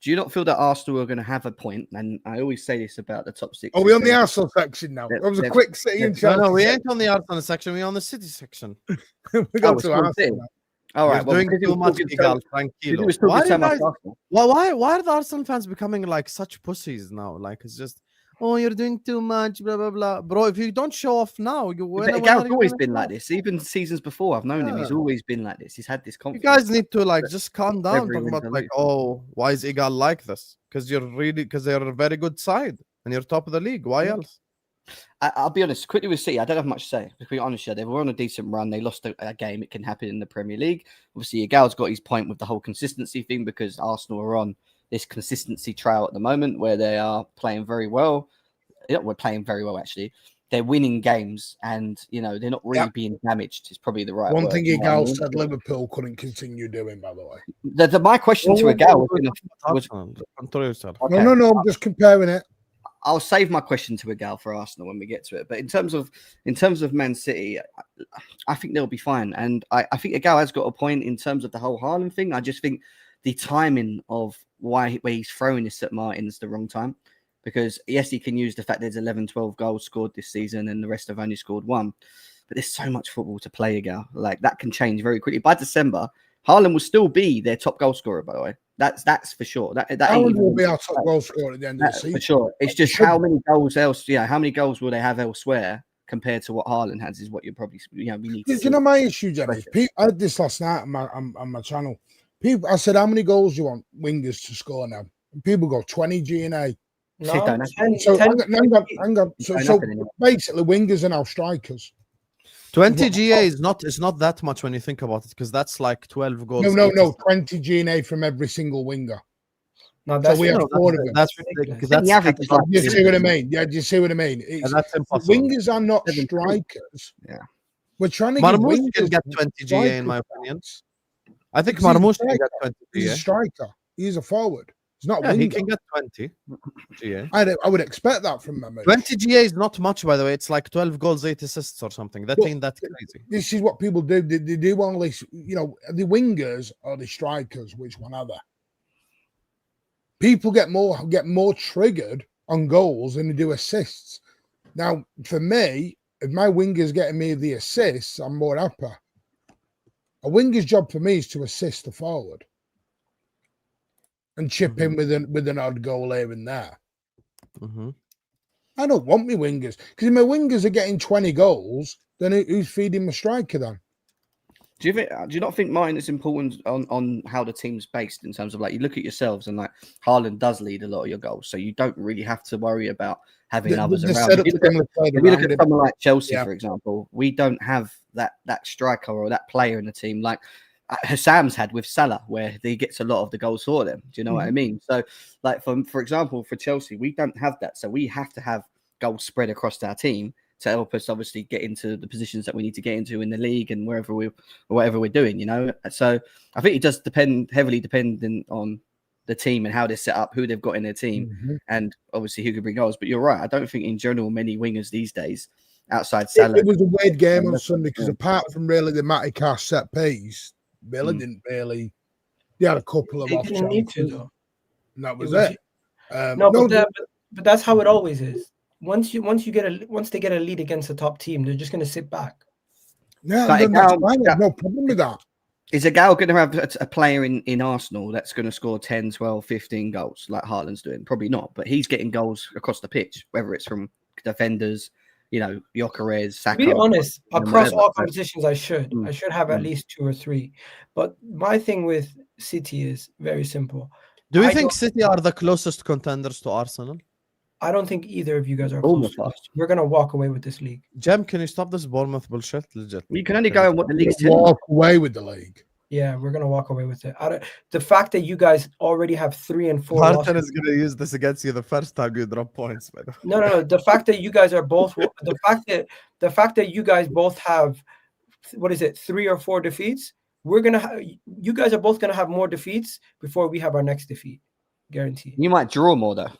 you not feel that Arsenal are going to have a point? And I always say this about the top six. Are we on the Arsenal section now? That was a quick City and Chelsea. No, we ain't on the Arsenal section. We're on the City section. We got to Arsenal. All right, well, doing too much, why are the Arsenal fans becoming like such pussies now? Like it's just, oh, you're doing too much, blah blah blah, bro. If you don't show off now, Gal's always been like this. Even seasons before, I've known him. He's always been like this. He's had this confidence. You guys need to like just calm down. Talking about like, oh, why is Igal like this? Because they're a very good side and you're top of the league. Why else? I'll be honest, quickly with City, I don't have much to say. To be honest, they were on a decent run. They lost a game. It can happen in the Premier League. Obviously, Gal's got his point with the whole consistency thing because Arsenal are on this consistency trail at the moment where they are playing very well. We're playing very well, actually. They're winning games and, they're not really being damaged. It's probably the right One word. thing Igal said Liverpool couldn't continue doing, by the way. My question to Igal was... No, I'm just comparing it. I'll save my question to Igal for Arsenal when we get to it. But in terms of Man City, I think they'll be fine. And I think Igal has got a point in terms of the whole Haaland thing. I just think the timing of where he's throwing this at Martin is the wrong time. Because, yes, he can use the fact there's 11, 12 goals scored this season and the rest have only scored 1. But there's so much football to play, Igal. Like, that can change very quickly. By Haaland will still be their top goal scorer, by the way. That's for sure. That Haaland will be our top goal scorer at the end of the for season. sure. It's just how many goals else? Yeah, how many goals will they have elsewhere compared to what Haaland has? Is what you're probably we need to. Do you know my issue, Jenny? I had this last night on my channel. People, I said, how many goals do you want wingers to score now? And people go 20 G&A. No, So hang on. So basically, wingers are now strikers. 20 GA is not that much when you think about it, because that's like 12 goals. No, 20 G&A from every single winger. No, that's so we have 4 of them. That's ridiculous. The average is like, you see what I mean? Yeah, do you see what I mean? That's impossible. Wingers are not strikers. Yeah, we're trying to Marmoush can get 20 GA in my opinion. I think Marmoush can get 20 GA. He's a striker. He's a forward. He's not. Yeah, he can get 20 GA. I would expect that from them. 20 GA is not much, by the way. It's like 12 goals, 8 assists or something. That ain't that crazy. This is what people do. They do only, the wingers or the strikers. Which one are they? People get more triggered on goals than they do assists. Now, for me, if my winger's getting me the assists, I'm more happy. A winger's job for me is to assist the forward and chip in with an odd goal here and there. I don't want my wingers, because if my wingers are getting 20 goals, then who's feeding my striker then? Do you not think mine is important on how the team's based in terms of, like, you look at yourselves and, like, Haaland does lead a lot of your goals, so you don't really have to worry about having others around. If you look at someone like Chelsea, for example, we don't have that striker or that player in the team like Husam's had with Salah, where he gets a lot of the goals for them. Do you know what I mean? So, like, for example, for Chelsea, we don't have that, so we have to have goals spread across our team to help us obviously get into the positions that we need to get into in the league and whatever we're doing, So I think it does heavily dependent on the team and how they're set up, who they've got in their team, and obviously who can bring goals. But you're right, I don't think in general many wingers these days outside Salah. It was a weird game on Sunday because apart from really the Matty Cash set piece, Villa didn't really. They had a couple of off chances, and that was it. But that's how it always is. Once they get a lead against a top team, they're just going to sit back. Yeah, that's fine. There's no problem with that. Is a gal going to have a player in Arsenal that's going to score 10, 12, 15 goals like Haaland's doing? Probably not, but he's getting goals across the pitch, whether it's from defenders, Gyökeres, Saka. To be honest, across all competitions, I should have at least 2 or 3. But my thing with City is very simple. Do you think City are the closest contenders to Arsenal? I don't think either of you guys are close. We're going to walk away with this league. Jem, can you stop this Bournemouth bullshit? Legit. You can only go on what the league's telling. Walk away with the league. Yeah, we're going to walk away with it. The fact that you guys already have 3 and 4 Martin is going to use this against you the first time you drop points. By the way. No. The fact that you guys are both the fact that you guys both have 3 or 4 defeats. You guys are both going to have more defeats before we have our next defeat. Guaranteed. You might draw more though.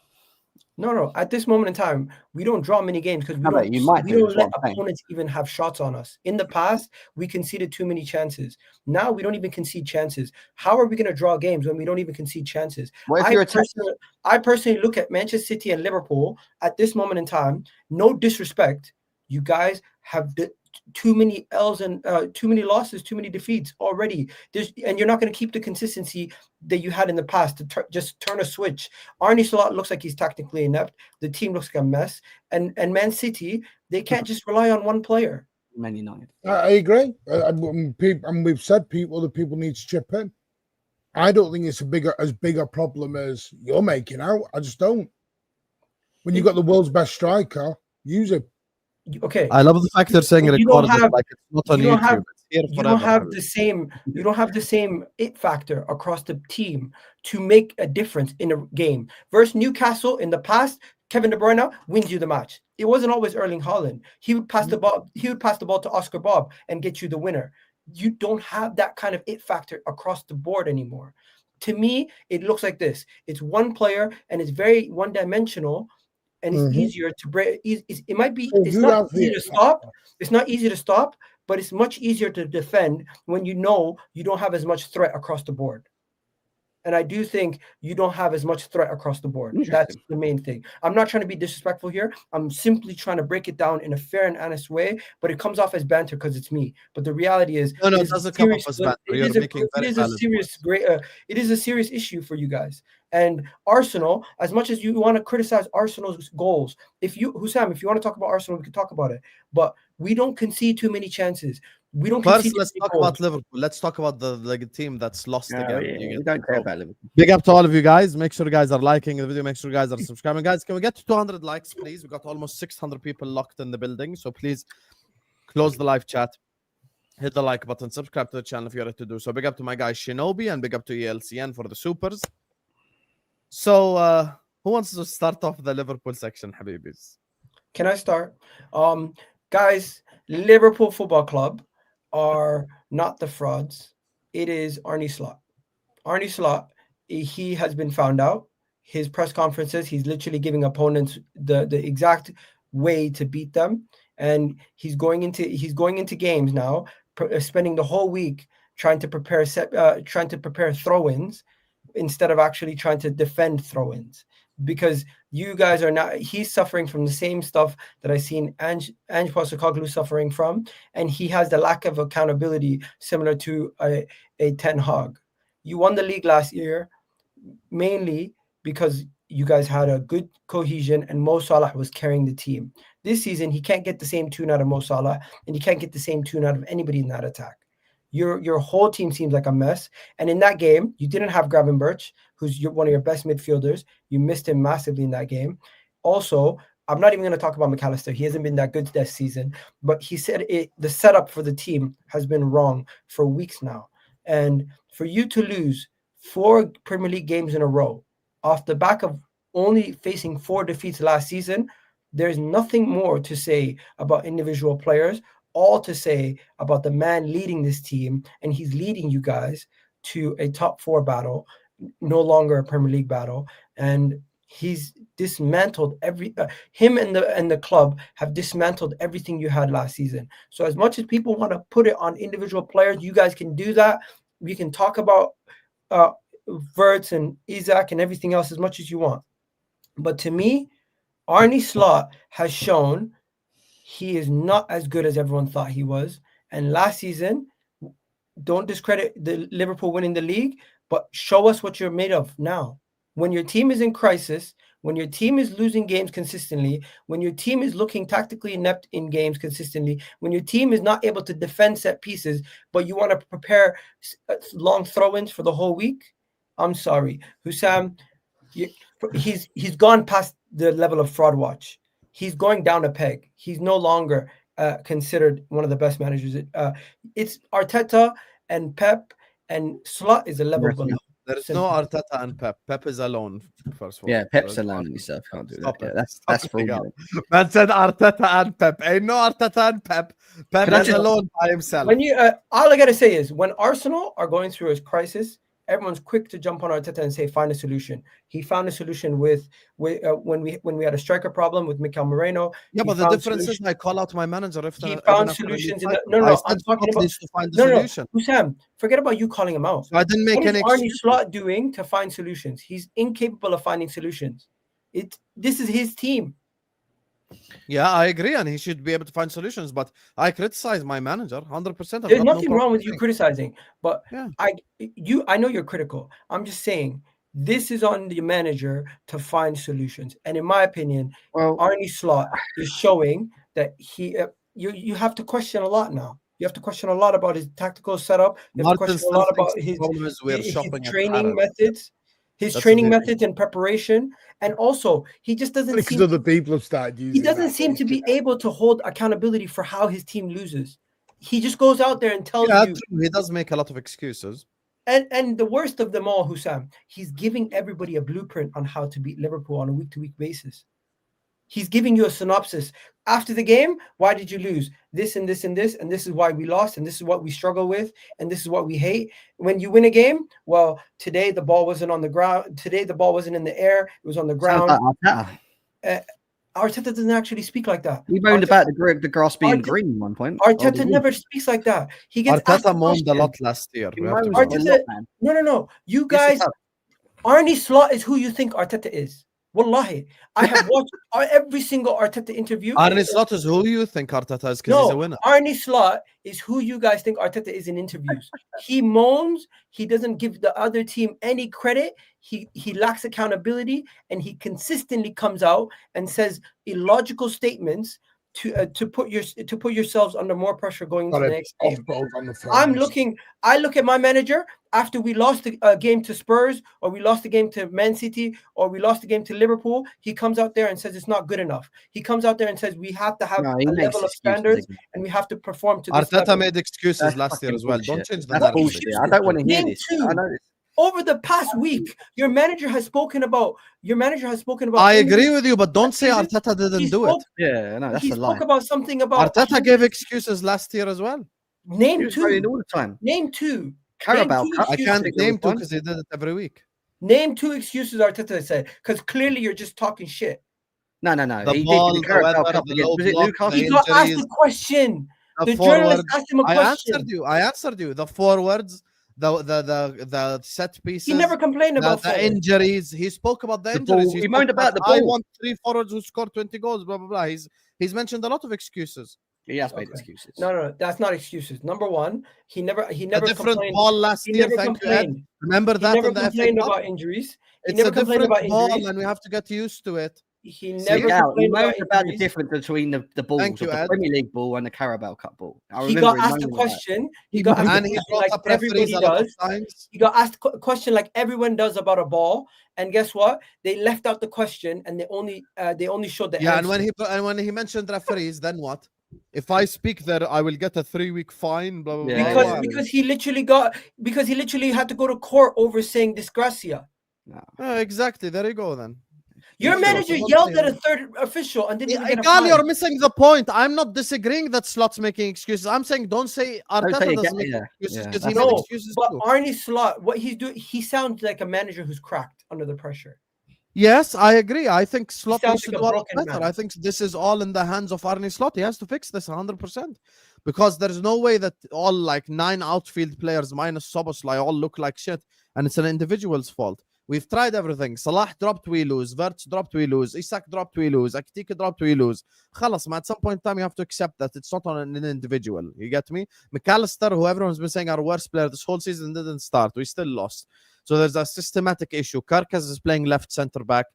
No. At this moment in time, we don't draw many games because we don't let opponents even have shots on us. In the past, we conceded too many chances. Now we don't even concede chances. How are we going to draw games when we don't even concede chances? I personally look at Manchester City and Liverpool at this moment in time. No disrespect, you guys have too many L's and too many losses, too many defeats already. And you're not going to keep the consistency that you had in the past to just turn a switch. Arne Slot looks like he's tactically inept. The team looks like a mess. And Man City, they can't just rely on one player. Man United. I agree. And we've said other people need to chip in. I don't think it's as big a problem as you're making out. I just don't. When you've got the world's best striker, use it. Okay. I love the fact they're saying recorded like it's not on YouTube. You don't have the same it factor across the team to make a difference in a game. Versus Newcastle in the past, Kevin De Bruyne wins you the match. It wasn't always Erling Haaland. He would pass the ball. He would pass the ball to Oscar Bob and get you the winner. You don't have that kind of it factor across the board anymore. To me, it looks like this. It's one player and it's very one-dimensional. And it's easier to break. It might be. It's not easy to stop. It's not easy to stop, but it's much easier to defend when you know you don't have as much threat across the board. And I do think you don't have as much threat across the board. That's the main thing. I'm not trying to be disrespectful here. I'm simply trying to break it down in a fair and honest way, but it comes off as banter because it's me. But the reality is, No, it doesn't come off as banter. You're making very valid points. It is a serious issue for you guys. And Arsenal, as much as you want to criticize Arsenal's goals, Husam, if you want to talk about Arsenal, we can talk about it. But we don't concede too many chances. We don't First, concede let's too many talk goals. about Liverpool. Let's talk about the team that's lost again. We don't care about Liverpool. Big up to all of you guys. Make sure you guys are liking the video. Make sure you guys are subscribing. Guys, can we get to 200 likes, please? We got almost 600 people locked in the building. So please close the live chat. Hit the like button. Subscribe to the channel if you're ready to do so. Big up to my guy Shinobi and big up to ELCN for the supers. So, who wants to start off the Liverpool section, Habibis? Can I start? Guys, Liverpool Football Club are not the frauds. It is Arne Slot. Arne Slot, he has been found out. His press conferences, he's literally giving opponents the exact way to beat them. And he's going into games now, spending the whole week trying to prepare throw-ins instead of actually trying to defend throw-ins, because you guys are not. He's suffering from the same stuff that I've seen Ange Postecoglou suffering from, and he has the lack of accountability similar to a Ten Hag. You won the league last year mainly because you guys had a good cohesion and Mo Salah was carrying the team. This season, he can't get the same tune out of Mo Salah, and he can't get the same tune out of anybody in that attack. Your whole team seems like a mess. And in that game, you didn't have Gravenberch, who's one of your best midfielders. You missed him massively in that game. Also, I'm not even going to talk about McAllister. He hasn't been that good this season. But he said the setup for the team has been wrong for weeks now. And for you to lose 4 Premier League games in a row off the back of only facing 4 defeats last season, there's nothing more to say about individual players, all to say about the man leading this team, and he's leading you guys to a top 4 battle, no longer a Premier League battle, and he's dismantled him and the club have dismantled everything you had last season. So as much as people want to put it on individual players, you guys can do that. We can talk about Wirtz and Isaac and everything else as much as you want. But to me, Arne Slot has shown he is not as good as everyone thought he was. And last season, don't discredit the Liverpool winning the league, but show us what you're made of now. When your team is in crisis, when your team is losing games consistently, when your team is looking tactically inept in games consistently, when your team is not able to defend set pieces, but you want to prepare long throw-ins for the whole week, I'm sorry. Husam, he's gone past the level of fraud watch. He's going down a peg. He's no longer considered one of the best managers. It's Arteta and Pep, and Slot is a level below. There is no Arteta and Pep. Pep is alone, first of all. Yeah, Pep's alone himself. Can't do that. Yeah, that's fraudulent. Man said Arteta and Pep. Ain't no Arteta and Pep. Pep is alone by himself. When all I gotta say is, when Arsenal are going through a crisis, everyone's quick to jump on Arteta and say, find a solution. He found a solution with when we had a striker problem with Mikel Moreno. Yeah, but the difference is I call out my manager if he found solutions. I'm talking about to find the solution. Husam, forget about you calling him out. So I didn't make any. What is Arne Slot doing to find solutions? He's incapable of finding solutions. This is his team. Yeah, I agree, and he should be able to find solutions. But I criticize my manager 100%. There's nothing wrong with you criticizing, but yeah. I know you're critical. I'm just saying this is on the manager to find solutions. And in my opinion, Arne Slot is showing that you have to question a lot now. You have to question a lot about his tactical setup. You have to question a lot about his training methods. His training methods and preparation, and also he just doesn't because other people have started using. He doesn't seem to be able to hold accountability for how his team loses. He just goes out there and tells you. He does make a lot of excuses. And the worst of them all, Husam, he's giving everybody a blueprint on how to beat Liverpool on a week-to-week basis. He's giving you a synopsis. After the game, why did you lose? This and this and this, and this is why we lost, and this is what we struggle with, and this is what we hate. When you win a game, well, today the ball wasn't on the ground. Today the ball wasn't in the air. It was on the ground. Arteta doesn't actually speak like that. He moaned about the grass being green at one point. Arteta never speaks like that. He gets Arteta moaned a lot last year. No. You guys, Arnie Slot is who you think Arteta is. Wallahi, I have watched every single Arteta interview. Arne Slot is who you think Arteta is because he's a No, winner. Arnie Slot is who you guys think Arteta is in interviews. He moans. He doesn't give the other team any credit. He lacks accountability, and he consistently comes out and says illogical statements to put yourselves under more pressure going into the next game. I look at my manager after we lost a game to Spurs, or we lost a game to Man City, or we lost a game to Liverpool. He comes out there and says it's not good enough. He comes out there and says we have to have a level of standards and we have to perform to this Arteta level. made excuses last year as well. Bullshit. Don't change the That's narrative. bullshit. I don't want to hear Name this. two. I know this. Over the past week, your manager has spoken about. I agree with you, but don't say Arteta didn't do it. Yeah, no, that's He a lie. spoke about something about Arteta gave excuses last year as well. He Name was running two. all the time. Name two. Carabao Name two Cup. I can't excuses. name two because he did it every week. Name two excuses Arteta said, because clearly you're just talking shit. No. The He ball, did the the Carabao weather, Cup the against, low was it block, Newcastle? the He got asked injuries, a question. the The journalist forwards. asked him a I question. answered you. The forwards, the set pieces. He never complained about the forwards. injuries. He spoke about the The injuries. ball. He moaned about the I ball. want 3 forwards who scored 20 goals. Blah blah blah. He's mentioned a lot of excuses. He has made Okay. excuses. No, that's not excuses. Number one, he never A different complained. ball last He year. never Thank you, Ed. complained. Remember He that never in the FA complained Cup? about injuries. He It's never a complained different about ball, injuries. and we have to get used to it. He See, never He complained moaned about the injuries. difference between the balls Thank you, of the Ed. Premier League ball and the Carabao Cup ball. I He remember got him asked a moaning about it. question. He got asked a And he question brought like up referees everybody a lot of does. times. He got asked a question like everyone does about a ball, and guess what? They left out the question and they only showed the Yeah, answer. and when he mentioned referees, then what? If I speak there, I will get a 3-week fine. Blah blah Yeah, blah. because he literally had to go to court over saying disgracia. Exactly. There you go. Then Your Sure. manager So yelled don't at a third official and didn't even get a Gal, fine. you're missing the point. I'm not disagreeing that Slot's making excuses. I'm saying don't say Arteta say doesn't again, make yeah, excuses yeah, because he that's made No, excuses but too. Arnie Slot, what he's doing, he sounds like a manager who's cracked under the pressure. Yes, I agree. I think Slot sounds needs to like a do a lot broken better. man. I think this is all in the hands of Arne Slot. He has to fix this 100% because there's no way that all like 9 outfield players minus Soboslai all look like shit and it's an individual's fault. We've tried everything. Salah dropped, we lose. Verts dropped, we lose. Isak dropped, we lose. Akitika dropped, we lose. Khalas, at some point in time, you have to accept that it's not on an individual. You get me? McAllister, who everyone's been saying our worst player this whole season, didn't start. We still lost. So there's a systematic issue. Karkas is playing left center back.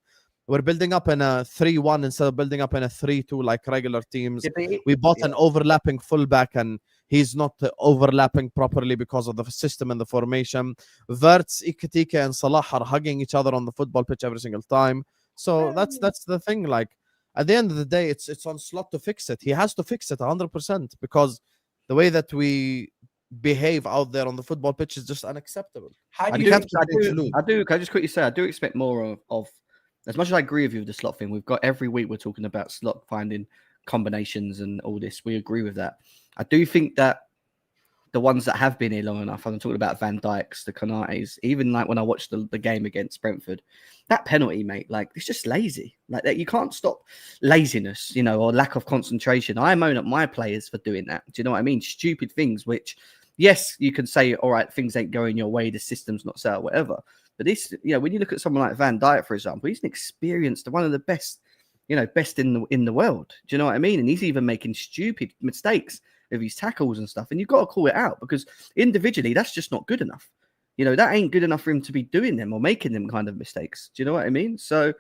We're building up in a 3-1 instead of building up in a 3-2 like regular teams. We bought an overlapping fullback and he's not overlapping properly because of the system and the formation. Verts, Iketika, and Salah are hugging each other on the football pitch every single time. So that's the thing. Like at the end of the day, it's on Slot to fix it. He has to fix it 100% because the way that we behave out there on the football pitch is just unacceptable. How I do do. you Can I just quickly say I do expect more of. As much as I agree with you with the Slot thing, we've got every week we're talking about Slot finding combinations and all this. We agree with that. I do think that the ones that have been here long enough, I'm talking about Van Dijks, the Konates, even like when I watched the game against Brentford, that penalty, mate, like it's just lazy. Like that, you can't stop laziness, or lack of concentration. I moan at my players for doing that. Do you know what I mean? Stupid things, which, yes, you can say, all right, things ain't going your way, the system's not set, whatever. But this, when you look at someone like Van Dijk, for example, he's an experienced, one of the best, best in the world. Do you know what I mean? And he's even making stupid mistakes with his tackles and stuff. And you've got to call it out because individually, that's just not good enough. That ain't good enough for him to be doing them or making them kind of mistakes. Do you know what I mean? So,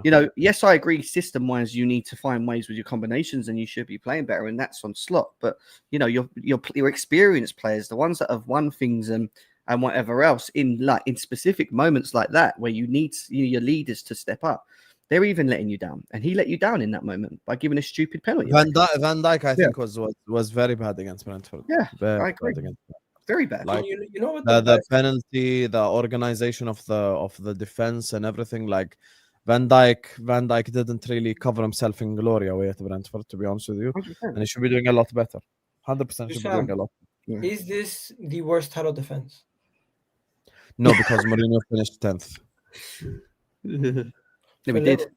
yes, I agree. System-wise, you need to find ways with your combinations, and you should be playing better. And that's on Slot. But your experienced players, the ones that have won things and whatever else in specific moments like that where you need your leaders to step up, they're even letting you down, and he let you down in that moment by giving a stupid penalty. Van Dijk, I think was very bad against Brentford. Yeah, very I agree. Bad against very bad. Like you know what the penalty, the organization of the defense and everything. Like Van Dijk didn't really cover himself in glory away at Brentford, to be honest with you, 100%. and he should be doing a lot better. 100% should be doing a lot. Yeah. Is this the worst title defense? No, because Mourinho finished 10th. No, we did.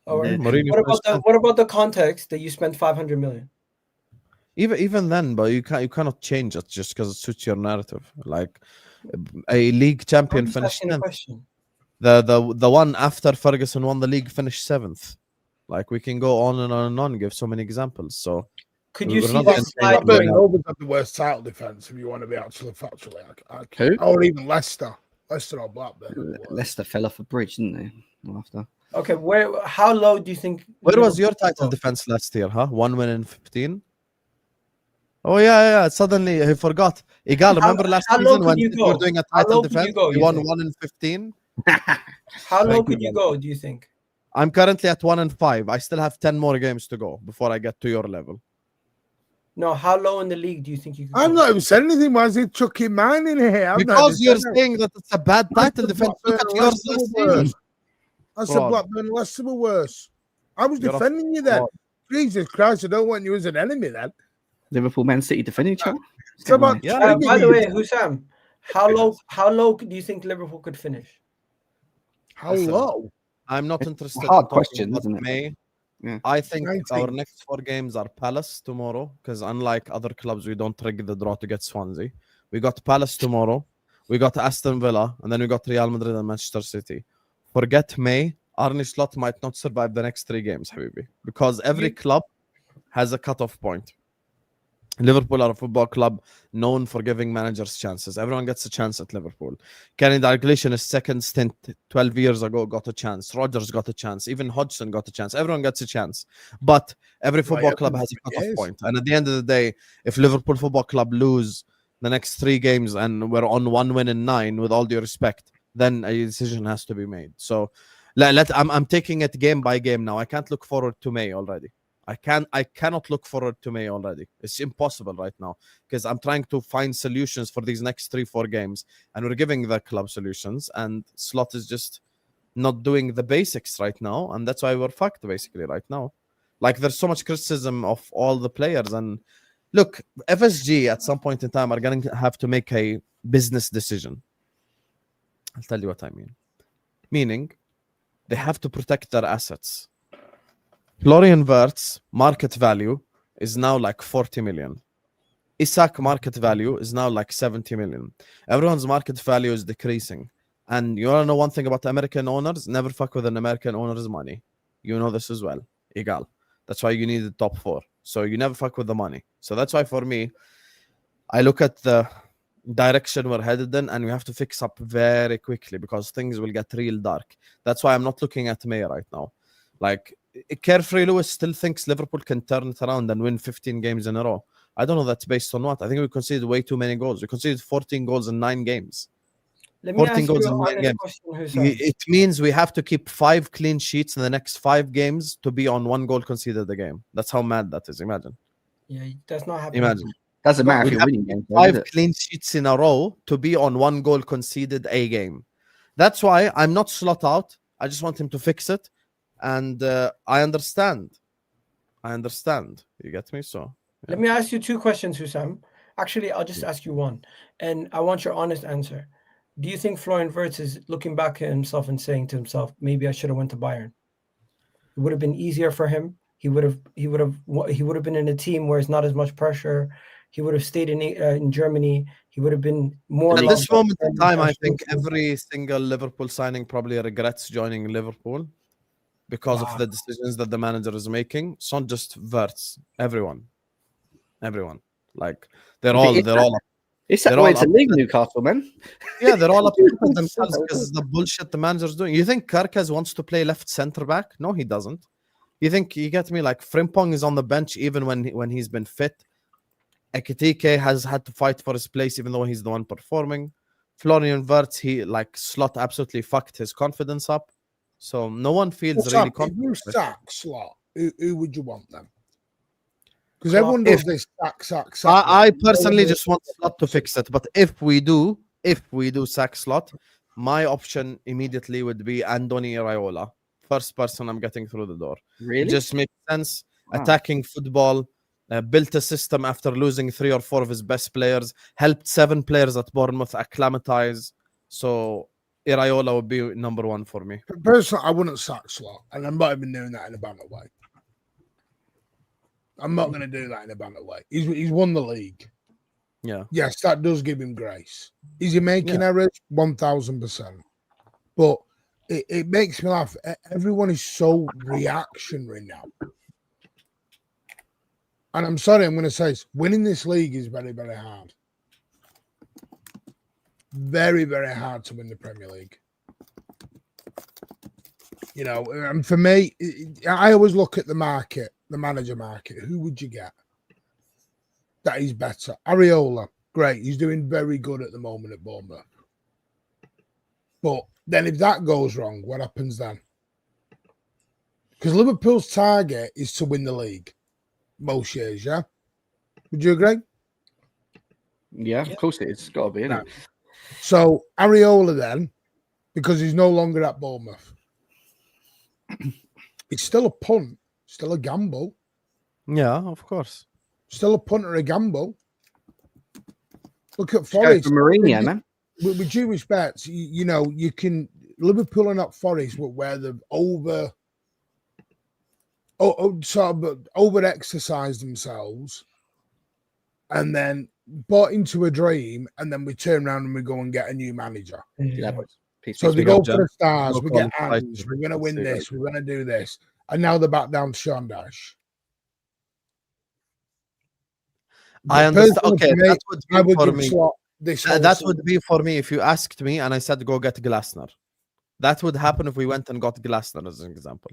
All right. Mourinho What about the context that you spent 500 million? Even then, but you cannot change it just because it suits your narrative. Like a league champion I'm just finished asking a 10th. question. The one after Ferguson won the league finished 7th. Like, we can go on and on and on, give so many examples. So Could you we're see not this gonna say slide what we Blackburn have. Rovers had the worst title defense, if you want to be actually factually. Who? Or even Leicester. Leicester or Blackburn. Are the worst. Leicester fell off a bridge, didn't they? After. Okay, how low do you think? Where was your Liverpool title go? defense last year, huh? 1 win in 15? Oh, yeah. Suddenly, he forgot. Igal, remember last how low season could when you we were go? doing a How title low could you defense? go, We you won think? 1 in 15. How low Thank could you, you go? Do you think? I'm currently at 1 and 5. I still have 10 more games to go before I get to your level. No, how low in the league do you think you could I've go? not even said anything. Why is he chucking mine in here? I've not Because even you're said saying that it's a bad title Leicester, defense. Look at Blackburn, yours Leicester last were season. worse. I said Fraud. Blackburn and Leicester were worse. I was You're a defending you then. fraud. Jesus Christ, I don't want you as an enemy then. Liverpool, Man City defending each other. It's about Yeah, training By the you. way, Husam, how low do you think Liverpool could finish? How Listen, low? I'm not It's interested a hard in talking question, about isn't it? May. Yeah. I think 19. our next 4 games are Palace tomorrow, because unlike other clubs, we don't rig the draw to get Swansea. We got Palace tomorrow. We got Aston Villa, and then we got Real Madrid and Manchester City. Forget May. Arne Slot might not survive the next 3 games, Habibi, because every club has a cutoff point. Liverpool are a football club known for giving managers chances. Everyone gets a chance at Liverpool. Kenny Dalglish in his second stint 12 years ago got a chance. Rodgers got a chance. Even Hodgson got a chance. Everyone gets a chance. But every football club has a cutoff point. And at the end of the day, if Liverpool Football Club lose the next 3 games and we're on 1 win in 9, with all due respect, then a decision has to be made. So I'm taking it game by game now. I can't look forward to May already. I cannot look forward to May already. It's impossible right now, because I'm trying to find solutions for these next 3-4 games, and we're giving the club solutions, and Slot is just not doing the basics right now, and that's why we're fucked basically right now. Like, there's so much criticism of all the players, and look, FSG at some point in time are going to have to make a business decision. I'll tell you what I mean. Meaning, they have to protect their assets. Florian Wirtz market value is now like 40 million. Isak market value is now like 70 million. Everyone's market value is decreasing. And you want to know one thing about American owners? Never fuck with an American owner's money. You know this as well. Egal. That's why you need the top 4. So you never fuck with the money. So that's why for me, I look at the direction we're headed in, and we have to fix up very quickly, because things will get real dark. That's why I'm not looking at May right now. Like, Carefree Lewis still thinks Liverpool can turn it around and win 15 games in a row. I don't know that's based on what. I think we conceded way too many goals. We conceded 14 goals in 9 games. Let me 14 ask goals you in an 9 honest games. question, Husam. It means we have to keep 5 clean sheets in the next 5 games to be on 1 goal conceded a game. That's how mad that is. Imagine. Yeah, that's not happening. Imagine. Doesn't matter if We you're have winning games. 5 clean sheets in a row to be on 1 goal conceded a game. That's why I'm not Slot out. I just want him to fix it. And I understand. You get me? So yeah. Let me ask you 2 questions, Husam. Actually, I'll just ask you one, and I want your honest answer. Do you think Florian Wirtz is looking back at himself and saying to himself, "Maybe I should have went to Bayern"? It would have been easier for him. He would have been in a team where it's not as much pressure. He would have stayed in Germany. He would have been more. At this moment in time, I think international. every single Liverpool signing probably regrets joining Liverpool because of the decisions that the manager is making. It's not just Wirtz. Everyone. Like they're all It's that way to league, Newcastle, man. Yeah, they're all upset with themselves because the bullshit the manager's doing. You think Karkas wants to play left centre back? No, he doesn't. You think, you get me, like Frimpong is on the bench even when he's been fit. Ekitike has had to fight for his place even though he's the one performing. Florian Wirtz, Slot absolutely fucked his confidence up. So no one feels really confident. If you sack Slot, who would you want then? Because everyone does this sack. I personally just want Slot to fix it. But if we do sack Slot, my option immediately would be Andoni Iraola. First person I'm getting through the door. Really? It just makes sense. Wow. Attacking football, built a system after losing 3 or 4 of his best players, helped 7 players at Bournemouth acclimatize. So Iraola would be number 1 for me. Personally, I wouldn't sack Slot, and I'm not even doing that in a banter way. I'm not going to do that in a banter way. He's won the league. Yeah. Yes, that does give him grace. Is he making errors? 1,000%. But it makes me laugh. Everyone is so reactionary now. And I'm sorry, I'm going to say this. Winning this league is very, very hard. Very, very hard to win the Premier League. You know, and for me, I always look at the market, the manager market. Who would you get that is better? Areola, great. He's doing very good at the moment at Bournemouth. But then if that goes wrong, what happens then? Because Liverpool's target is to win the league most years, yeah? Would you agree? Yeah, of course it is. It's got to be, isn't it? So Areola then, because he's no longer at Bournemouth, it's still a punt, still a gamble. Yeah, of course. Still a punt or a gamble. Look at Let's go Forest. for Mourinho, man. With due respect, you know, you can Liverpool are not Forest, where they've over exercised themselves and then bought into a dream, and then we turn around and we go and get a new manager. Yeah, but So they Speak go up, for Jan. the stars, No we get qualified. hands, we're going to win Say that. this, we're going to do this. And now they're back down to Sean Dash. I understand. Personally, Okay, for me, that would I be would for give me. Slot this whole That season. would be for me if you asked me and I said go get Glasner. That would happen if we went and got Glasner, as an example.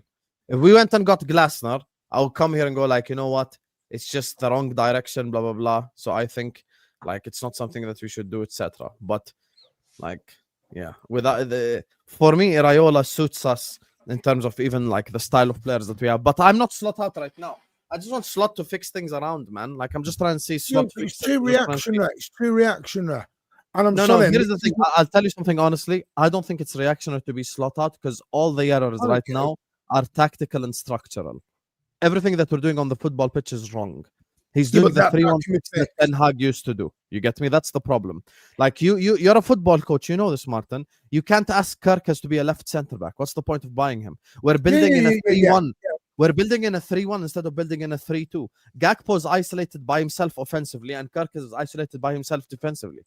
If we went and got Glasner, I'll come here and go like, you know what? It's just the wrong direction, blah blah blah. So I think like it's not something that we should do, etc. But like, yeah, without for me, Iraola suits us in terms of even like the style of players that we have. But I'm not Slot out right now. I just want Slot to fix things around, man. Like I'm just trying to see Slot. It's too reactionary. It's too reactionary. And I'm No, sorry. here's the thing. I'll tell you something honestly. I don't think it's reactionary to be Slot out because all the errors right now are tactical and structural. Everything that we're doing on the football pitch is wrong. He's doing the 3-1 that Ten Hag used to do. You get me? That's the problem. Like you're a football coach. You know this, Martin. You can't ask Kirkus to be a left centre back. What's the point of buying him? We're building in a 3-1. We're building in a 3-1 instead of building in a 3-2. Gakpo is isolated by himself offensively, and Kirkus is isolated by himself defensively.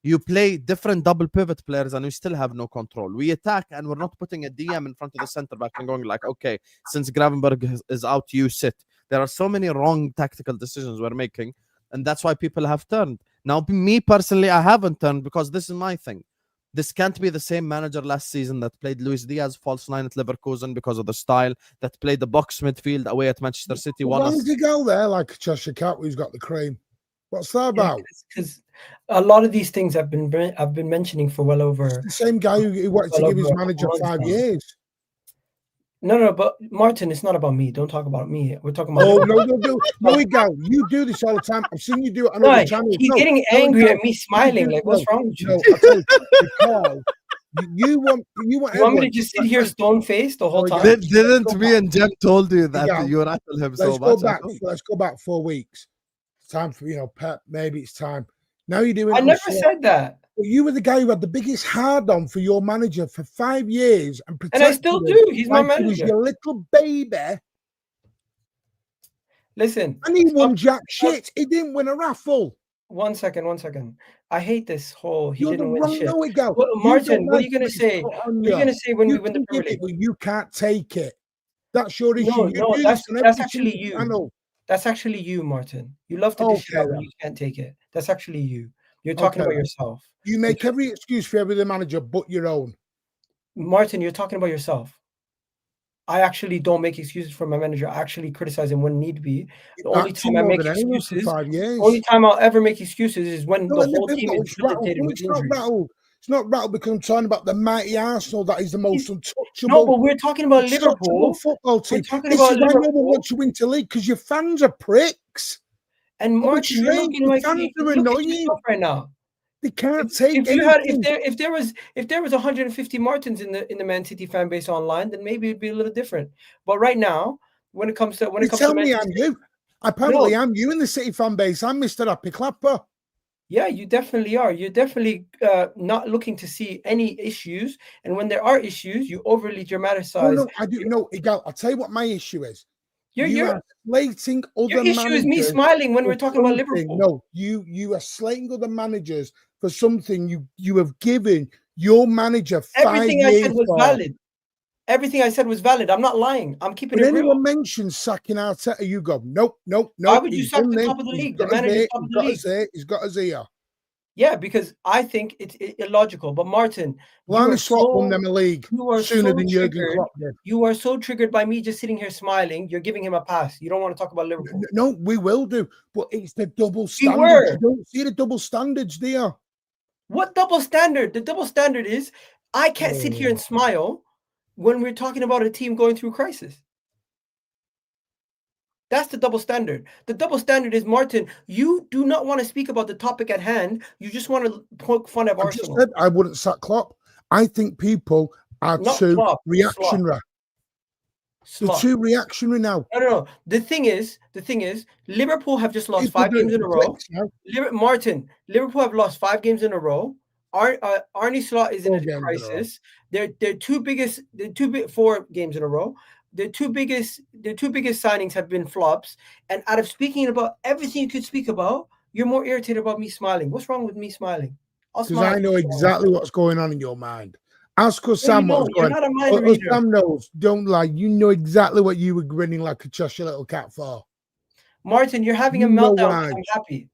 You play different double pivot players and we still have no control. We attack and we're not putting a DM in front of the center back and going like, okay, since Gravenberg is out, you sit. There are so many wrong tactical decisions we're making, and that's why people have turned. Now, me personally, I haven't turned because this is my thing. This can't be the same manager last season that played Luis Diaz false 9 at Leverkusen because of the style, that played the box midfield away at Manchester City. Why does he go there like a Cheshire Cat who's got the cream? What's that about? Because a lot of these things I've been mentioning for well over. It's the same guy who wanted to give his manager 5 years. No, but Martin, it's not about me. Don't talk about me. We're talking about. Oh no, Gal, you do this all the time. I've seen you do it on other channels. He's getting angry at me smiling. Like, what's wrong with you? No, I tell you, because you want me to just sit here stone faced the whole time? Didn't me and Jem told you that you rattle him so much? Let's go back 4 weeks. It's time for Pep. Maybe it's time. Now you're doing. I never said that. Well, you were the guy who had the biggest hard on for your manager for 5 years, and I still do. He's my manager. He was your little baby. Listen, and he won jack shit. He didn't win a raffle. 1 second. I hate this whole. He You're didn't win shit. Martin, what are you gonna say? What are you gonna say when we win the Premier League? You can't take it. That's your issue. No, that's actually you. Channel. That's actually you, Martin. You love to dish out when you can't take it. That's actually you. You're talking about yourself. You make every excuse for every manager but your own. Martin, you're talking about yourself. I actually don't make excuses for my manager. I actually criticize him when need be. The only time I make excuses, only time I'll ever make excuses is when the whole team is debilitated with injuries. It's not rattled because I'm talking about the mighty Arsenal that is the most untouchable. No, but we're talking about Liverpool. Football team. We're talking about Liverpool. Why no one wants you into league because your fans are pricks. And Martin, you're looking like fans are annoying right now. They can't take if there was 150 Martins in the Man City fan base online, then maybe it'd be a little different. But right now, when it comes to tell me I'm you. Apparently, I'm you in the City fan base. I'm Mr. Happy Clapper. Yeah, you definitely are. You're definitely not looking to see any issues, and when there are issues, you overly dramatize. No, I do. No, Igal, I'll tell you what my issue is. You're are slating other your issue is me smiling when we're talking about Liverpool. No, you are slating other managers for something you have given your manager 5 Everything I years said was for. valid. Everything I said was valid. I'm not lying. I'm keeping When it real. anyone mentions sacking Arteta, you go, nope. Why would you he's sack done the this, top of the he's league? got The us manager's here, top of he's the got league. us here, he's got us here. Yeah, because I think it's illogical. But Martin, Well, you Arne are Slot won so them a league you are sooner so than Jurgen triggered. Klopp did. You are so triggered by me just sitting here smiling. You're giving him a pass. You don't want to talk about Liverpool. No, we will do, but it's the double We standards. were. You don't see the double standards, do you? What double standard? The double standard is I can't sit here and smile when we're talking about a team going through crisis. That's the double standard. The double standard is, Martin, you do not want to speak about the topic at hand. You just want to poke fun of I just Arsenal. said I wouldn't sack Klopp. I think people are Not too Klopp, reactionary. They're Slot. too reactionary now. No. The thing is, Liverpool have just lost People 5 do it games in a for row. clicks now. Martin, Liverpool have lost 5 games in a row. Arne Slot is in 4 a games in a row. crisis. They're 4 games in a row. Their two biggest signings have been flops. And out of speaking about everything you could speak about, you're more irritated about me smiling. What's wrong with me smiling? I'll Because smile. I know exactly what's going on in your mind. Ask Husam No, what's you're going not a on. mind reader. Husam knows. Don't lie. You know exactly what you were grinning like a Cheshire little cat for. Martin, you're having a You know meltdown why. because I'm happy.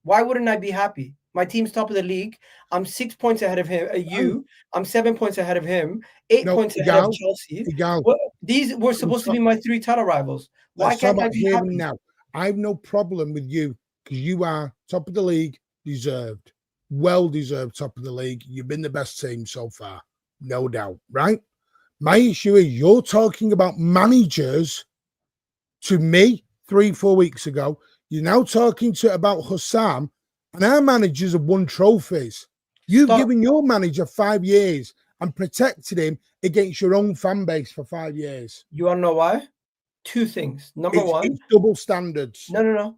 Why wouldn't I be happy? My team's top of the league. I'm 6 points ahead of him. I'm 7 points ahead of him. 8 No, points ahead of Chelsea. Egal. Well, these were supposed to be my 3 title rivals. Why Let's talk can't I about be here happy? and now. I have no problem with you because you are top of the league, deserved. Well deserved top of the league. You've been the best team so far. No doubt, right? My issue is you're talking about managers to me 3-4 weeks ago. You're now talking about Husam, and our managers have won trophies. You've given your manager 5 years and protected him against your own fan base for 5 years. You want to know why? 2 things. Number one, it's double standards. No.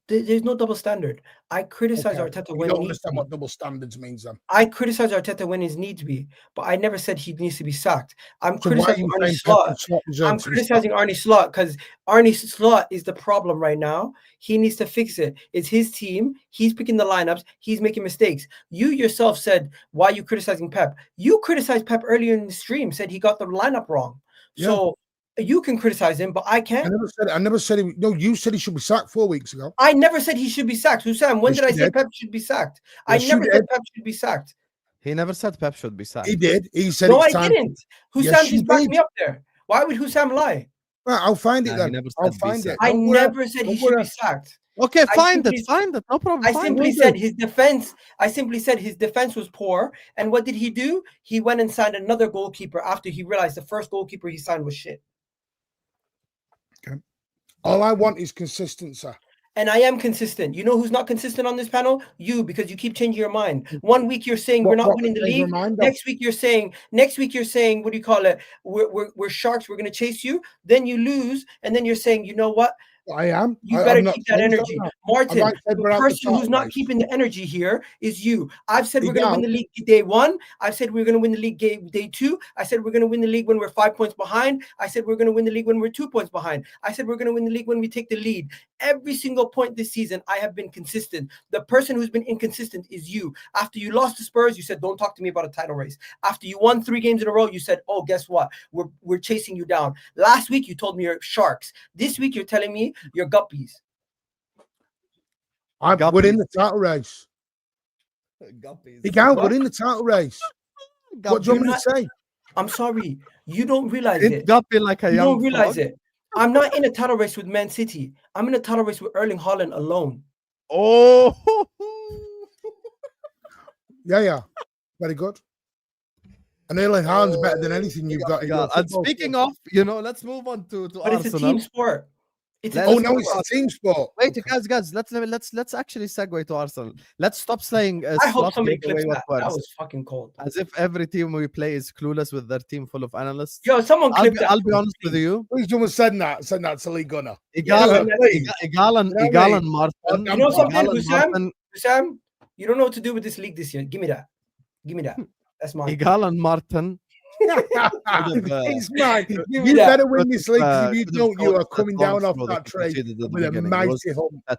There's no double standard. I criticize Arteta when you don't he needs understand to what double standards means then. I criticize Arteta when his needs be, but I never said he needs to be sacked. I'm So why are criticizing you Arne saying Slot. Pep Slot I'm deserves to be criticizing Arne Slot because Arne Slot is the problem right now. He needs to fix it. It's his team. He's picking the lineups. He's making mistakes. You yourself said, why are you criticizing Pep? You criticized Pep earlier in the stream, said he got the lineup wrong. Yeah. So you can criticize him, but I can't. I never said he, no, you said he should be sacked 4 weeks ago. I never said he should be sacked. Husam, when Yes, did I you say did. Pep should be sacked? Yes, I you never did. said Pep should be sacked. He never said Pep should be sacked. He did. He said No, it's I time. didn't. Husam Yes, you just backed did. me up there. Why would Husam lie? Right, I'll find it Nah, he then. never I'll said be find it. sacked. I Don't worry. never said he Don't should worry. be sacked. Okay, find simply- it. No problem. I find simply it. said his defense. I simply said his defense was poor. And what did he do? He went and signed another goalkeeper after he realized the first goalkeeper he signed was shit. All I want is consistency. And I am consistent. You know who's not consistent on this panel? You, because you keep changing your mind. 1 week you're saying we're not winning the change your league. mind of? Next week you're saying, what do you call it? We're sharks. We're going to chase you. Then you lose, and then you're saying, you know what? I am. You I'm better not keep that changed on energy. that. Martin, I said the we're out the person who's top not race. keeping the energy here is you. I've said we're going to Egal. win the league day 1. I've said we're going to win the league day 2. I said we're going to win the league when we're 5 points behind. I said we're going to win the league when we're 2 points behind. I said we're going to win the league when we take the lead. Every single point this season, I have been consistent. The person who's been inconsistent is you. After you lost to Spurs, you said, don't talk to me about a title race. After you won 3 games in a row, you said, oh, guess what? We're chasing you down. Last week, you told me you're sharks. This week, you're telling me you're guppies. We're in the title race. Guppies. We're in the title race. What do you want me to say? I'm sorry. You don't realize It's it. guppy like a You young don't realize frog. it. I'm not in a title race with Man City. I'm in a title race with Erling Haaland alone. Oh, Yeah. Very good. And Erling Haaland's better than anything you've got. In your And football speaking club. of, let's move on to But Arsenal. it's a team sport. It's a Let's team Oh no, sport. it's a team sport. Wait, guys, let's actually segue to Arsenal. Let's stop saying I hope Slot somebody gave away clips what that. That works. was fucking cold. As if every team we play is clueless with their team full of analysts. Yo, someone I'll clip be, that. I'll be honest with you. Please someone said that to Lee Gunner. Egal please. and Martin. You know something, Egal and Husam? Martin. Husam, you don't know what to do with this league this year. Give me that. That's mine. Egal and Martin. It's mine. me You that. better win this league. 'Cause if you could have don't, you gone are coming down off through that the train conceded at the with a beginning. It was mighty hump.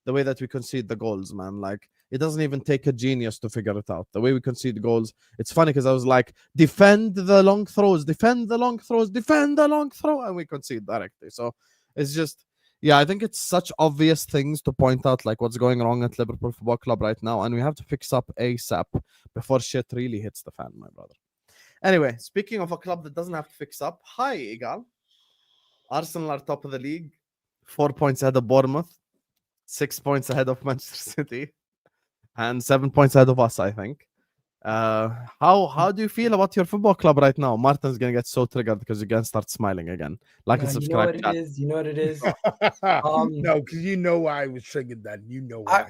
the way that we concede the goals, man. Like It doesn't even take a genius to figure it out. The way we concede goals, it's funny because I was like, defend the long throws, defend the long throws, defend the long throw, and we concede directly. So it's just, yeah, I think it's such obvious things to point out, like what's going wrong at Liverpool Football Club right now, and we have to fix up ASAP before shit really hits the fan, my brother. Anyway, speaking of a club that doesn't have to fix up, hi, Igal. Arsenal are top of the league, 4 points ahead of Bournemouth, 6 points ahead of Manchester City, and 7 points ahead of us, I think. How do you feel about your football club right now? Martin's gonna get so triggered because you're gonna start smiling again. Like and You know subscribe. what it is. You know what it is. No, because you know why I was triggered then. You know why.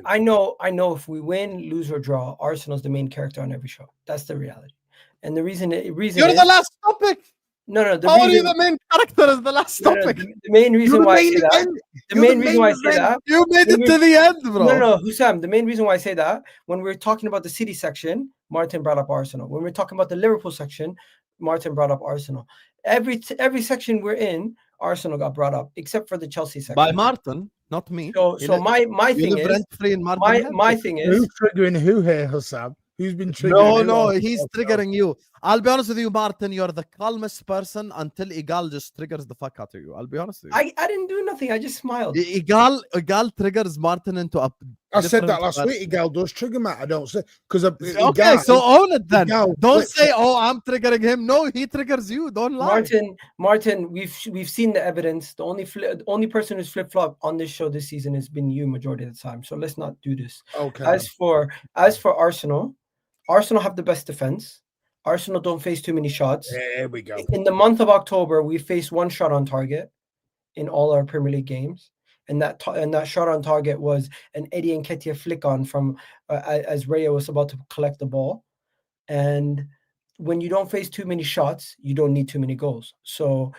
I know if we win, lose, or draw, Arsenal's the main character on every show. That's the reality. And the reason You're is, the last topic. No. How are you the main character is the last topic? The main reason why I say that. The main reason why I say that. You made it to the end, bro. No, Husam. The main reason why I say that, when we're talking about the City section, Martin brought up Arsenal. When we're talking about the Liverpool section, Martin brought up Arsenal. Every section we're in, Arsenal got brought up, except for the Chelsea section. By Martin, not me. So my thing is, my thing is, who's triggering who here, Husam? Who's been triggering? No, he's triggering you. I'll be honest with you, Martin. You're the calmest person until Igal just triggers the fuck out of you. I'll be honest with you. I didn't do nothing. I just smiled. Igal triggers Martin into a. I said that last week. Igal does trigger Matt. I don't say because okay, so own it then. Don't say, "Oh, I'm triggering him." No, he triggers you. Don't lie. Martin, we've seen the evidence. The only person who's flip flop on this show this season has been you majority of the time. So let's not do this. Okay. As for Arsenal have the best defense. Arsenal don't face too many shots. There we go. In the month of October, we faced 1 shot on target in all our Premier League games, and that shot on target was an Eddie Nketiah flick on from as Raya was about to collect the ball. And when you don't face too many shots, you don't need too many goals. So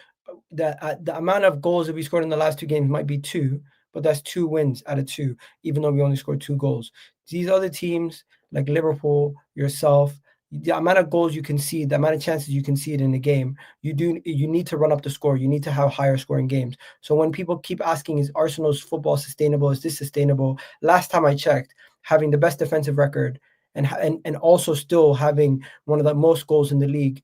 the amount of goals that we scored in the last 2 games might be 2, but that's 2 wins out of 2, even though we only scored 2 goals. These other teams like Liverpool, yourself, the amount of goals you concede, the amount of chances you concede in a game, you need to run up the score. You need to have higher scoring games. So when people keep asking, is Arsenal's football sustainable? Is this sustainable? Last time I checked, having the best defensive record and also still having one of the most goals in the league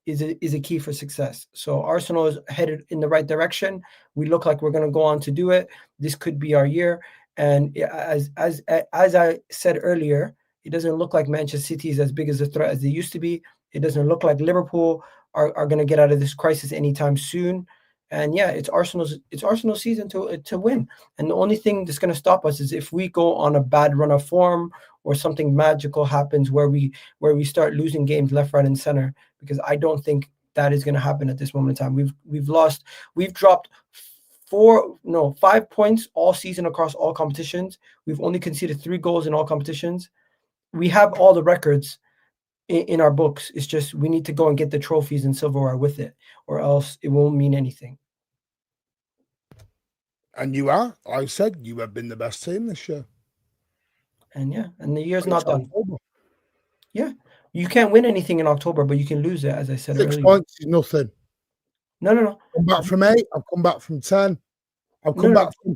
is a key for success. So Arsenal is headed in the right direction. We look like we're going to go on to do it. This could be our year. And as I said earlier, it doesn't look like Manchester City is as big as a threat as they used to be. It doesn't look like Liverpool are going to get out of this crisis anytime soon. And yeah, it's Arsenal's season to win. And the only thing that's going to stop us is if we go on a bad run of form or something magical happens where we start losing games left, right, and center. Because I don't think that is going to happen at this moment in time. We've dropped 5 points all season across all competitions. We've only conceded 3 goals in all competitions. We have all the records in our books. It's just we need to go and get the trophies and silverware with it, or else it won't mean anything. And you are. I said you have been the best team this year. And yeah, and the year's not done. Yeah, you can't win anything in October, but you can lose it, as I said 6 earlier. points is nothing. No. I've come back from 8. I've come back from 10. I've come back from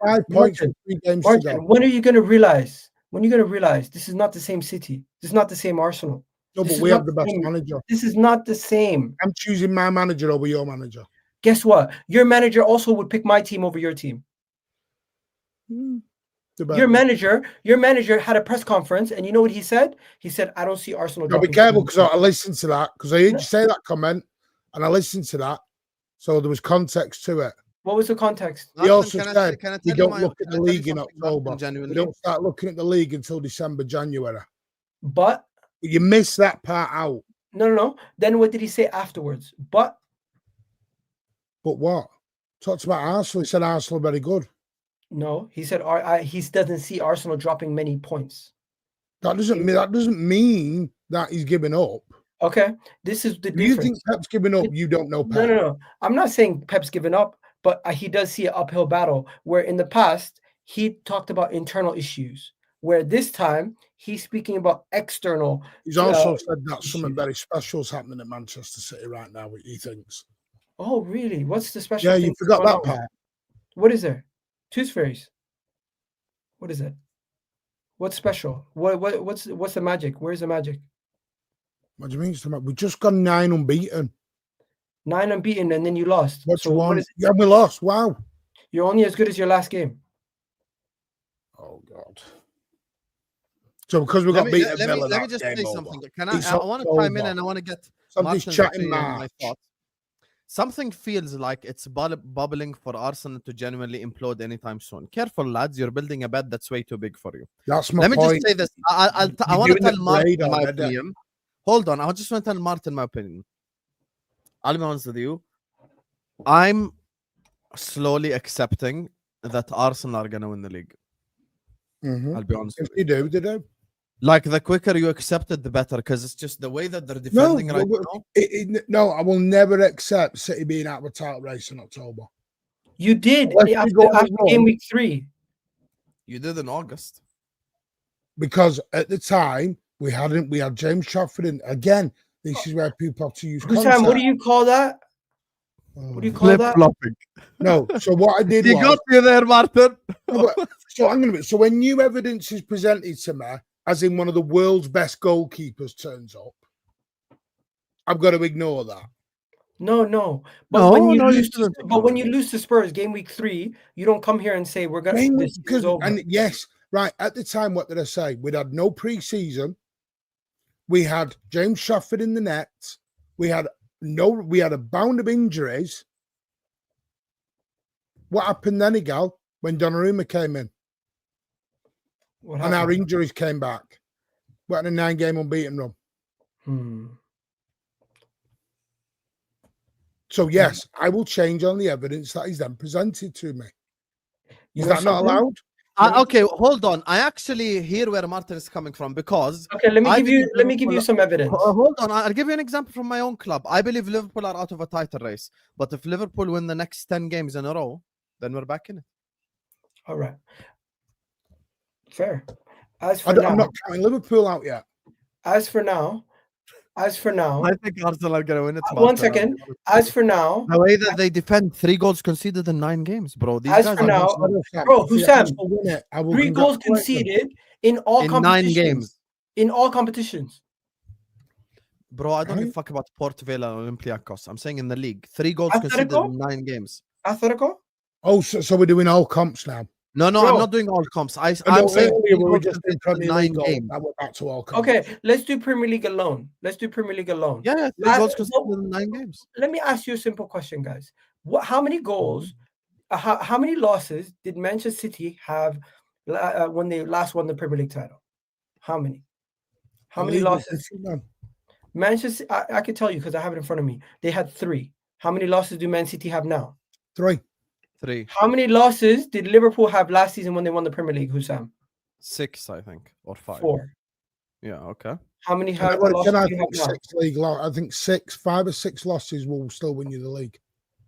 5 points from 3 games to go. When are you going to realize? When are you going to realize this is not the same City? This is not the same Arsenal. No, but we have the best manager. This is not the same. I'm choosing my manager over your manager. Guess what? Your manager also would pick my team over your team. Your manager had a press conference, and you know what he said? He said, "I don't see Arsenal." Be careful, because I listened to that, because I heard you say that comment, and I listened to that, so there was context to it. What was the context? He also said you don't look at the league in October. You don't start looking at the league until December, January. But you missed that part out. No. Then what did he say afterwards? But what? Talked about Arsenal. He said Arsenal are very good. No, he said he doesn't see Arsenal dropping many points. That doesn't mean that he's giving up. Okay, this is the difference. You think Pep's giving up? You don't know Pep. No. I'm not saying Pep's giving up, but he does see an uphill battle. Where in the past he talked about internal issues, where this time he's speaking about external. He's also said that something very special is happening at Manchester City right now. What he thinks. Oh, really? What's the special? Yeah, you forgot that part. What is there? Tooth fairies. What is it? What's special? What's the magic? Where's the magic? What do you mean? We just got 9 unbeaten. 9 unbeaten, and then you lost. What's So one? what is it? Yeah, we lost. Wow. You're only as good as your last game. Oh God. So because we got beat at Villa, let me just say game something. over. Can I want to chime in and I want to get Somebody's Martin's chatting opinion on my March. thoughts. Something feels like it's bubbling for Arsenal to genuinely implode anytime soon. Careful, lads. You're building a bed that's way too big for you. That's my Let me point. just say this. I You're want to doing tell the Martin grade my on it. opinion. Hold on. I just want to tell Martin my opinion. I'll be honest with you. I'm slowly accepting that Arsenal are going to win the league. I'll be honest with you. They do. Like, the quicker you accept it, the better, because it's just the way that they're defending right now. No, I will never accept City being out of the title race in October. You did Unless we after game week 3. You did in August. Because at the time we had James Trafford in again. This is where people have to use Husam, concept. what do you call that? What do you call that? Flip-flopping. No, so what I did He was got you there, Martin. so I'm gonna. So when new evidence is presented to me, as in one of the world's best goalkeepers turns up, I've got to ignore that. No. But when you lose to Spurs game week 3, you don't come here and say we're gonna this is over. And yes, right at the time, what did I say? We'd had no pre-season. We had James Trafford in the net. We had a bound of injuries. What happened then, Igal, when Donnarumma came in? And our injuries came back? We had a 9-game unbeaten run. So yes, I will change on the evidence that is then presented to me. Is that not allowed? Okay, hold on. I actually hear where Martin is coming from, because let me give you some evidence. Hold on, I'll give you an example from my own club. I believe Liverpool are out of a title race, but if Liverpool win the next 10 games in a row, then we're back in it. All right, fair. I'm not counting Liverpool out yet. As for now, I think Arsenal are going to win it. One second. As for now, the way that they defend, 3 goals conceded in 9 games, bro. These as guys for are now, bro, Husam, 3 goals conceded in all in competitions. 9 games. In all competitions. Bro, I don't give a fuck about Port Vale and Olympiacos. I'm saying in the league. 3 goals conceded in 9 games. Atletico? Oh, so we're doing all comps now. No, Bro. I'm not doing all comps. I'm saying we were just in Premier 9 League. games. Now we're back to all comps. Okay, let's do Premier League alone. Yeah, 3 goals conceded in 9 games. Let me ask you a simple question, guys. How many goals, how many losses did Manchester City have when they last won the Premier League title? How many? How many losses? Manchester, I can tell you because I have it in front of me. They had 3. How many losses do Man City have now? 3. How many losses did Liverpool have last season when they won the Premier League, Husam? 6, I think, or 5. 4. Yeah, okay. How many I losses think 6 league. I think 5 or 6 losses will still win you the league.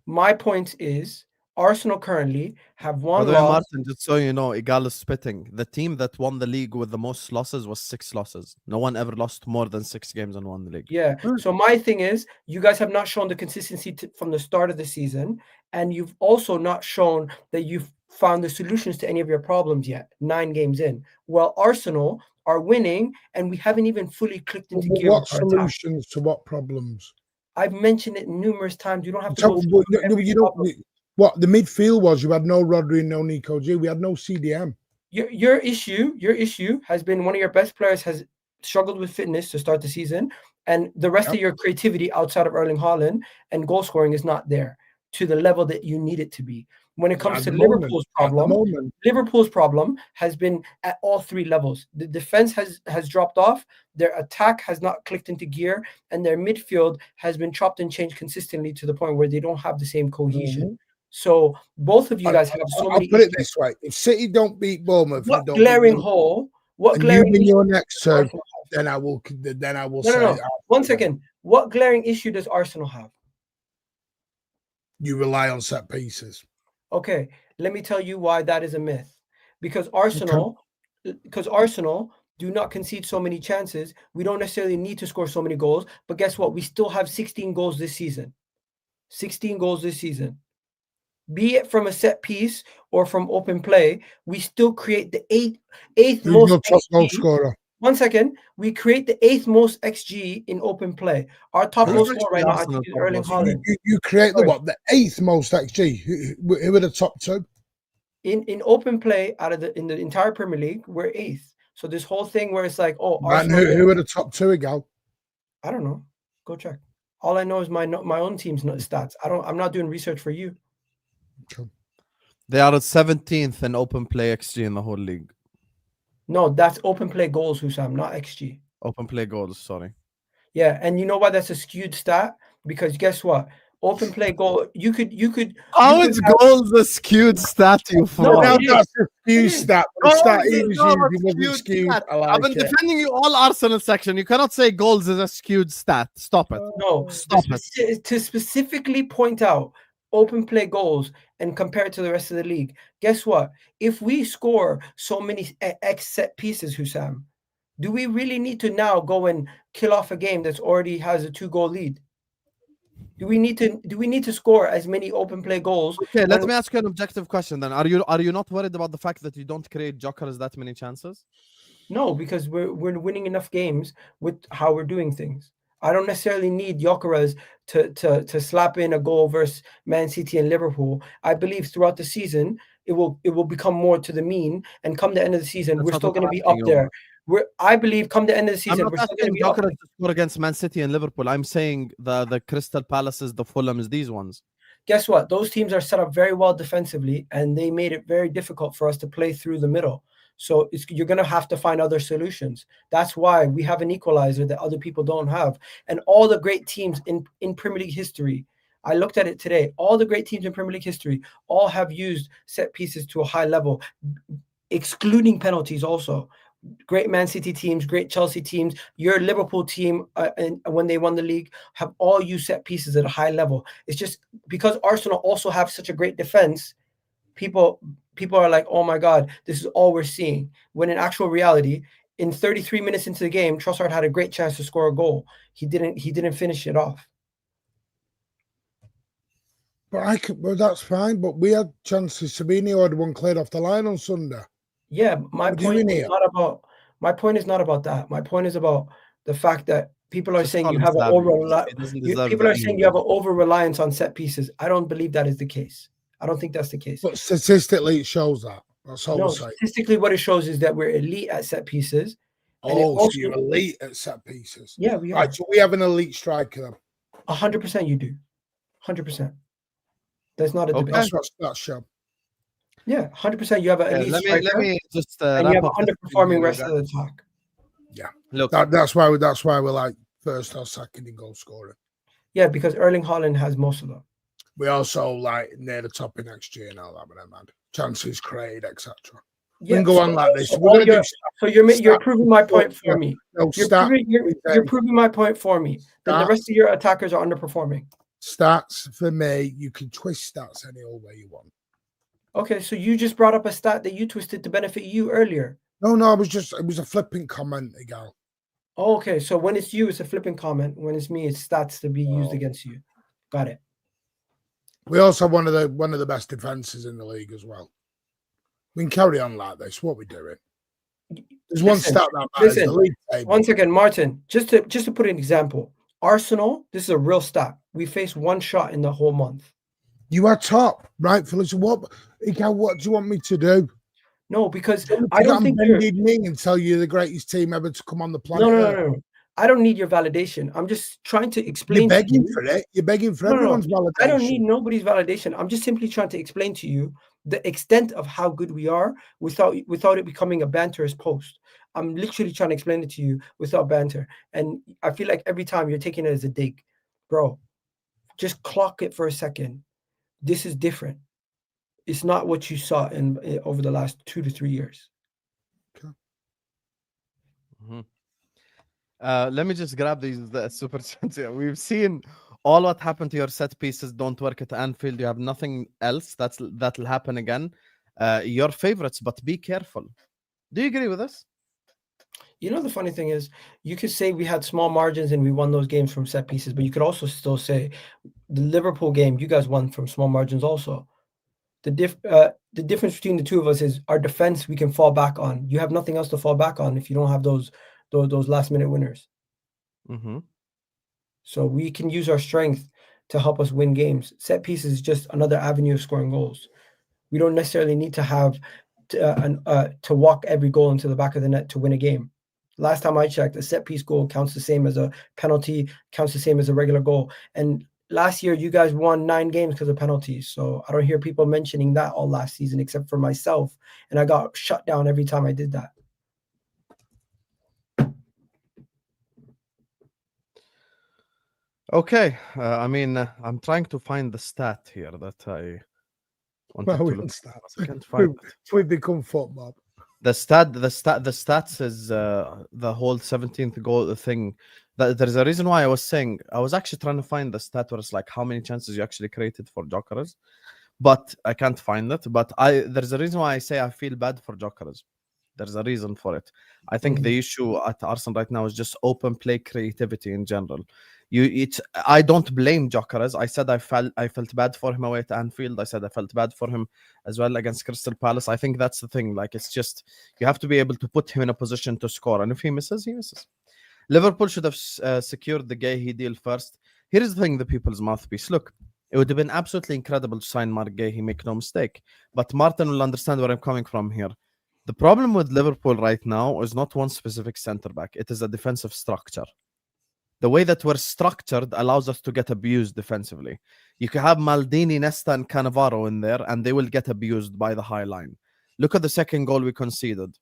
My point is, Arsenal currently have 1 By the way, loss. Martin, just so you know, Igal is spitting. The team that won the league with the most losses was 6 losses. No one ever lost more than 6 games and won the league. Yeah. So my thing is, you guys have not shown the consistency from the start of the season, and you've also not shown that you've found the solutions to any of your problems yet. 9 games in. Well, Arsenal are winning, and we haven't even fully clicked into gear. What solutions to what problems? I've mentioned it numerous times. You don't have to. You don't. What the midfield was, you had no Rodri and no Nico G. We had no CDM. Your issue has been one of your best players has struggled with fitness to start the season, and the rest of your creativity outside of Erling Haaland and goal scoring is not there to the level that you need it to be. When it comes to Liverpool's problem has been at all 3 levels. The defense has dropped off, their attack has not clicked into gear, and their midfield has been chopped and changed consistently to the point where they don't have the same cohesion. So both of you guys have so many. I'll put it this way: if City don't beat Bournemouth, what glaring hole? What glaring issue? Your next turn, then I will. No. 1 second. What glaring issue does Arsenal have? You rely on set pieces. Okay, let me tell you why that is a myth. Because Arsenal do not concede so many chances. We don't necessarily need to score so many goals. But guess what? We still have 16 goals this season. 16 goals this season. be it from a set piece or from open play, we still create the eighth Who's most your top goal XG. scorer? 1 second. We create the 8th most XG in open play. Our top Who's goal actually scorer right now, I Arsenal think, is top Erling goal scorer? Haaland. You create the Sorry. what? The 8th most XG. Who are the top two? In open play, out of in the entire Premier League, we're 8th. So this whole thing where it's like, oh, And Arsenal, who are the top two again? I don't know. Go check. All I know is my own team's stats. I'm not doing research for you. They are at 17th in open play XG in the whole league. No, that's open play goals, Husam, not XG. Open play goals, sorry. Yeah, and you know why that's a skewed stat? Because guess what? Open play goal, you could How you could is have- goals a skewed stat, you fool? No, Now it is. that's a skewed It is. stat. The Goals stat is he was not a using wasn't skewed skewed. stat. I I've like been it. defending you all Arsenal section. You cannot say goals is a skewed stat. Stop it. No, Stop it. to specifically point out open play goals and compare it to the rest of the league. Guess what? If we score so many X set pieces, Husam, do we really need to now go and kill off a game that's already has a 2-goal lead? Do we need to score as many open play goals? Okay, let me ask you an objective question then. Are you not worried about the fact that you don't create jokers that many chances? No, because we're winning enough games with how we're doing things. I don't necessarily need Gyökeres to slap in a goal versus Man City and Liverpool. I believe throughout the season it will become more to the mean, and come the end of the season, That's we're not still what going to I'm be asking up you there. I believe come the end of the I'm season, not we're still going to asking be up Gyökeres there. to score against Man City and Liverpool. I'm saying the Crystal Palaces, the Fulhams, these ones. Guess what? Those teams are set up very well defensively, and they made it very difficult for us to play through the middle. So you're going to have to find other solutions. That's why we have an equalizer that other people don't have. And all the great teams in Premier League history, I looked at it today, all the great teams in Premier League history all have used set pieces to a high level, excluding penalties also. Great Man City teams, great Chelsea teams, your Liverpool team, and when they won the league, have all used set pieces at a high level. It's just because Arsenal also have such a great defense, people are like, oh my God, this is all we're seeing. When in actual reality, in 33 minutes into the game, Trossard had a great chance to score a goal. He didn't finish it off. But that's fine. But we had chances. Sabino had one cleared off the line on Sunday. Yeah, my point is not about that. My point is about the fact that people are saying you have an over reliance on set pieces. I don't believe that is the case. I don't think that's the case. But statistically, it shows that. That's all No, we're saying. statistically, what it shows is that we're elite at set pieces. So you're elite at set pieces. Yeah, we are. Right, so we have an elite striker then. 100% you do. 100%. That's not a debate. That's shown. Yeah, 100% you have an elite striker. Let me just and you have an underperforming rest of the attack. Yeah. Look, that's why we're like first or second in goal scoring. Yeah, because Erling Haaland has most of them. We also like near the top in XG and all that, but man, chances created, etc. Yeah, we can go on like this. You're proving my point for me. No, you're proving my point for me. Then the rest of your attackers are underperforming. Stats for me, you can twist stats any old way you want. Okay, so you just brought up a stat that you twisted to benefit you earlier. No, it was a flipping comment, Igal. Oh, okay, so when it's you, it's a flipping comment. When it's me, it's stats to be used against you. Got it. We also have one of the best defenses in the league as well. We can carry on like this. What we're doing. There's one stat that matters. The league table. 1 second, Martin. Just to put an example, Arsenal. This is a real stat. We faced one shot in the whole month. You are top, right, Phyllis? What do you want me to do? No, because I don't think you need me and tell you the greatest team ever to come on the planet. No. I don't need your validation. I'm just trying to explain. You're begging for it. You're begging for everyone's validation. I don't need nobody's validation. I'm just simply trying to explain to you the extent of how good we are without it becoming a banterous post. I'm literally trying to explain it to you without banter. And I feel like every time you're taking it as a dig. Bro, just clock it for a second. This is different. It's not what you saw over the last 2 to 3 years. Okay. Mm-hmm. Let me just grab the super chats here. We've seen all what happened to your set pieces don't work at Anfield. You have nothing else. That'll happen again. Your favorites, but be careful. Do you agree with this? You know, the funny thing is, you could say we had small margins and we won those games from set pieces, but you could also still say the Liverpool game, you guys won from small margins also. The difference between the two of us is our defense we can fall back on. You have nothing else to fall back on if you don't have those last minute winners. Mm-hmm. So we can use our strength to help us win games. Set pieces is just another avenue of scoring goals. We don't necessarily need to have to walk every goal into the back of the net to win a game. Last time I checked, a set piece goal counts the same as a penalty, counts the same as a regular goal. And last year, you guys won 9 games because of penalties. So I don't hear people mentioning that all last season, except for myself. And I got shut down every time I did that. Okay. I mean, I'm trying to find the stat here that I wanted to look at. I can't find it. We become football. The stats is the whole 17th goal thing. There's a reason why I was saying I was actually trying to find the stat where it's like how many chances you actually created for Jokeres, but I can't find it. But there's a reason why I say I feel bad for Jokeres. There's a reason for it. I think the issue at Arsenal right now is just open play creativity in general. I don't blame Jokeres. I said I felt bad for him away at Anfield. I said I felt bad for him as well against Crystal Palace. I think that's the thing. Like, it's just you have to be able to put him in a position to score, and if he misses, he misses. Liverpool should have secured the Guehi deal first. Here's the thing: the people's mouthpiece. Look, it would have been absolutely incredible to sign Mark Guehi. Make no mistake, but Martin will understand where I'm coming from here. The problem with Liverpool right now is not one specific center back. It is a defensive structure. The way that we're structured allows us to get abused defensively. You can have Maldini, Nesta, and Cannavaro in there, and they will get abused by the high line. Look at the second goal we conceded.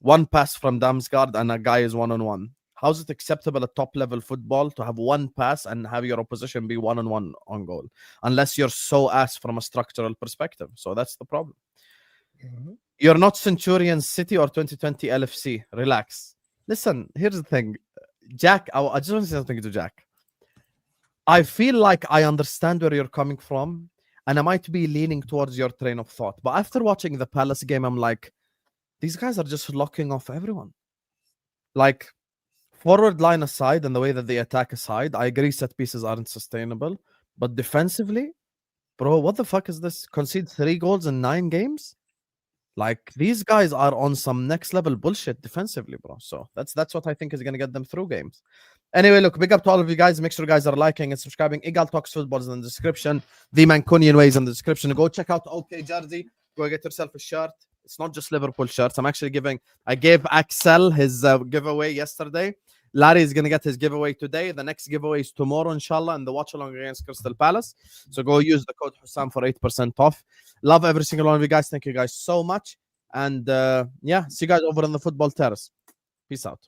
One pass from Damsgaard, and a guy is one-on-one. How is it acceptable at top-level football to have one pass and have your opposition be one-on-one on goal? Unless you're so ass from a structural perspective. So that's the problem. You're not Centurion City or 2020 LFC. Relax. Listen, here's the thing. Jack, I just want to say something to Jack. I feel like I understand where you're coming from, and I might be leaning towards your train of thought. But after watching the Palace game, I'm like, these guys are just locking off everyone. Like, forward line aside and the way that they attack aside, I agree set pieces aren't sustainable. But defensively, bro, what the fuck is this? Concede 3 goals in 9 games? Like, these guys are on some next level bullshit defensively, bro. So that's what I think is going to get them through games. Anyway, look, big up to all of you guys. Make sure you guys are liking and subscribing. Igal Talks Football is in the description. The Mancunian Way is in the description. Go check out OK Jersey. Go get yourself a shirt. It's not just Liverpool shirts. I gave Axel his giveaway yesterday. Larry is going to get his giveaway today. The next giveaway is tomorrow, inshallah, and the watch along against Crystal Palace. So go use the code Husam for 8% off. Love every single one of you guys. Thank you guys so much. And yeah, see you guys over on the football terrace. Peace out.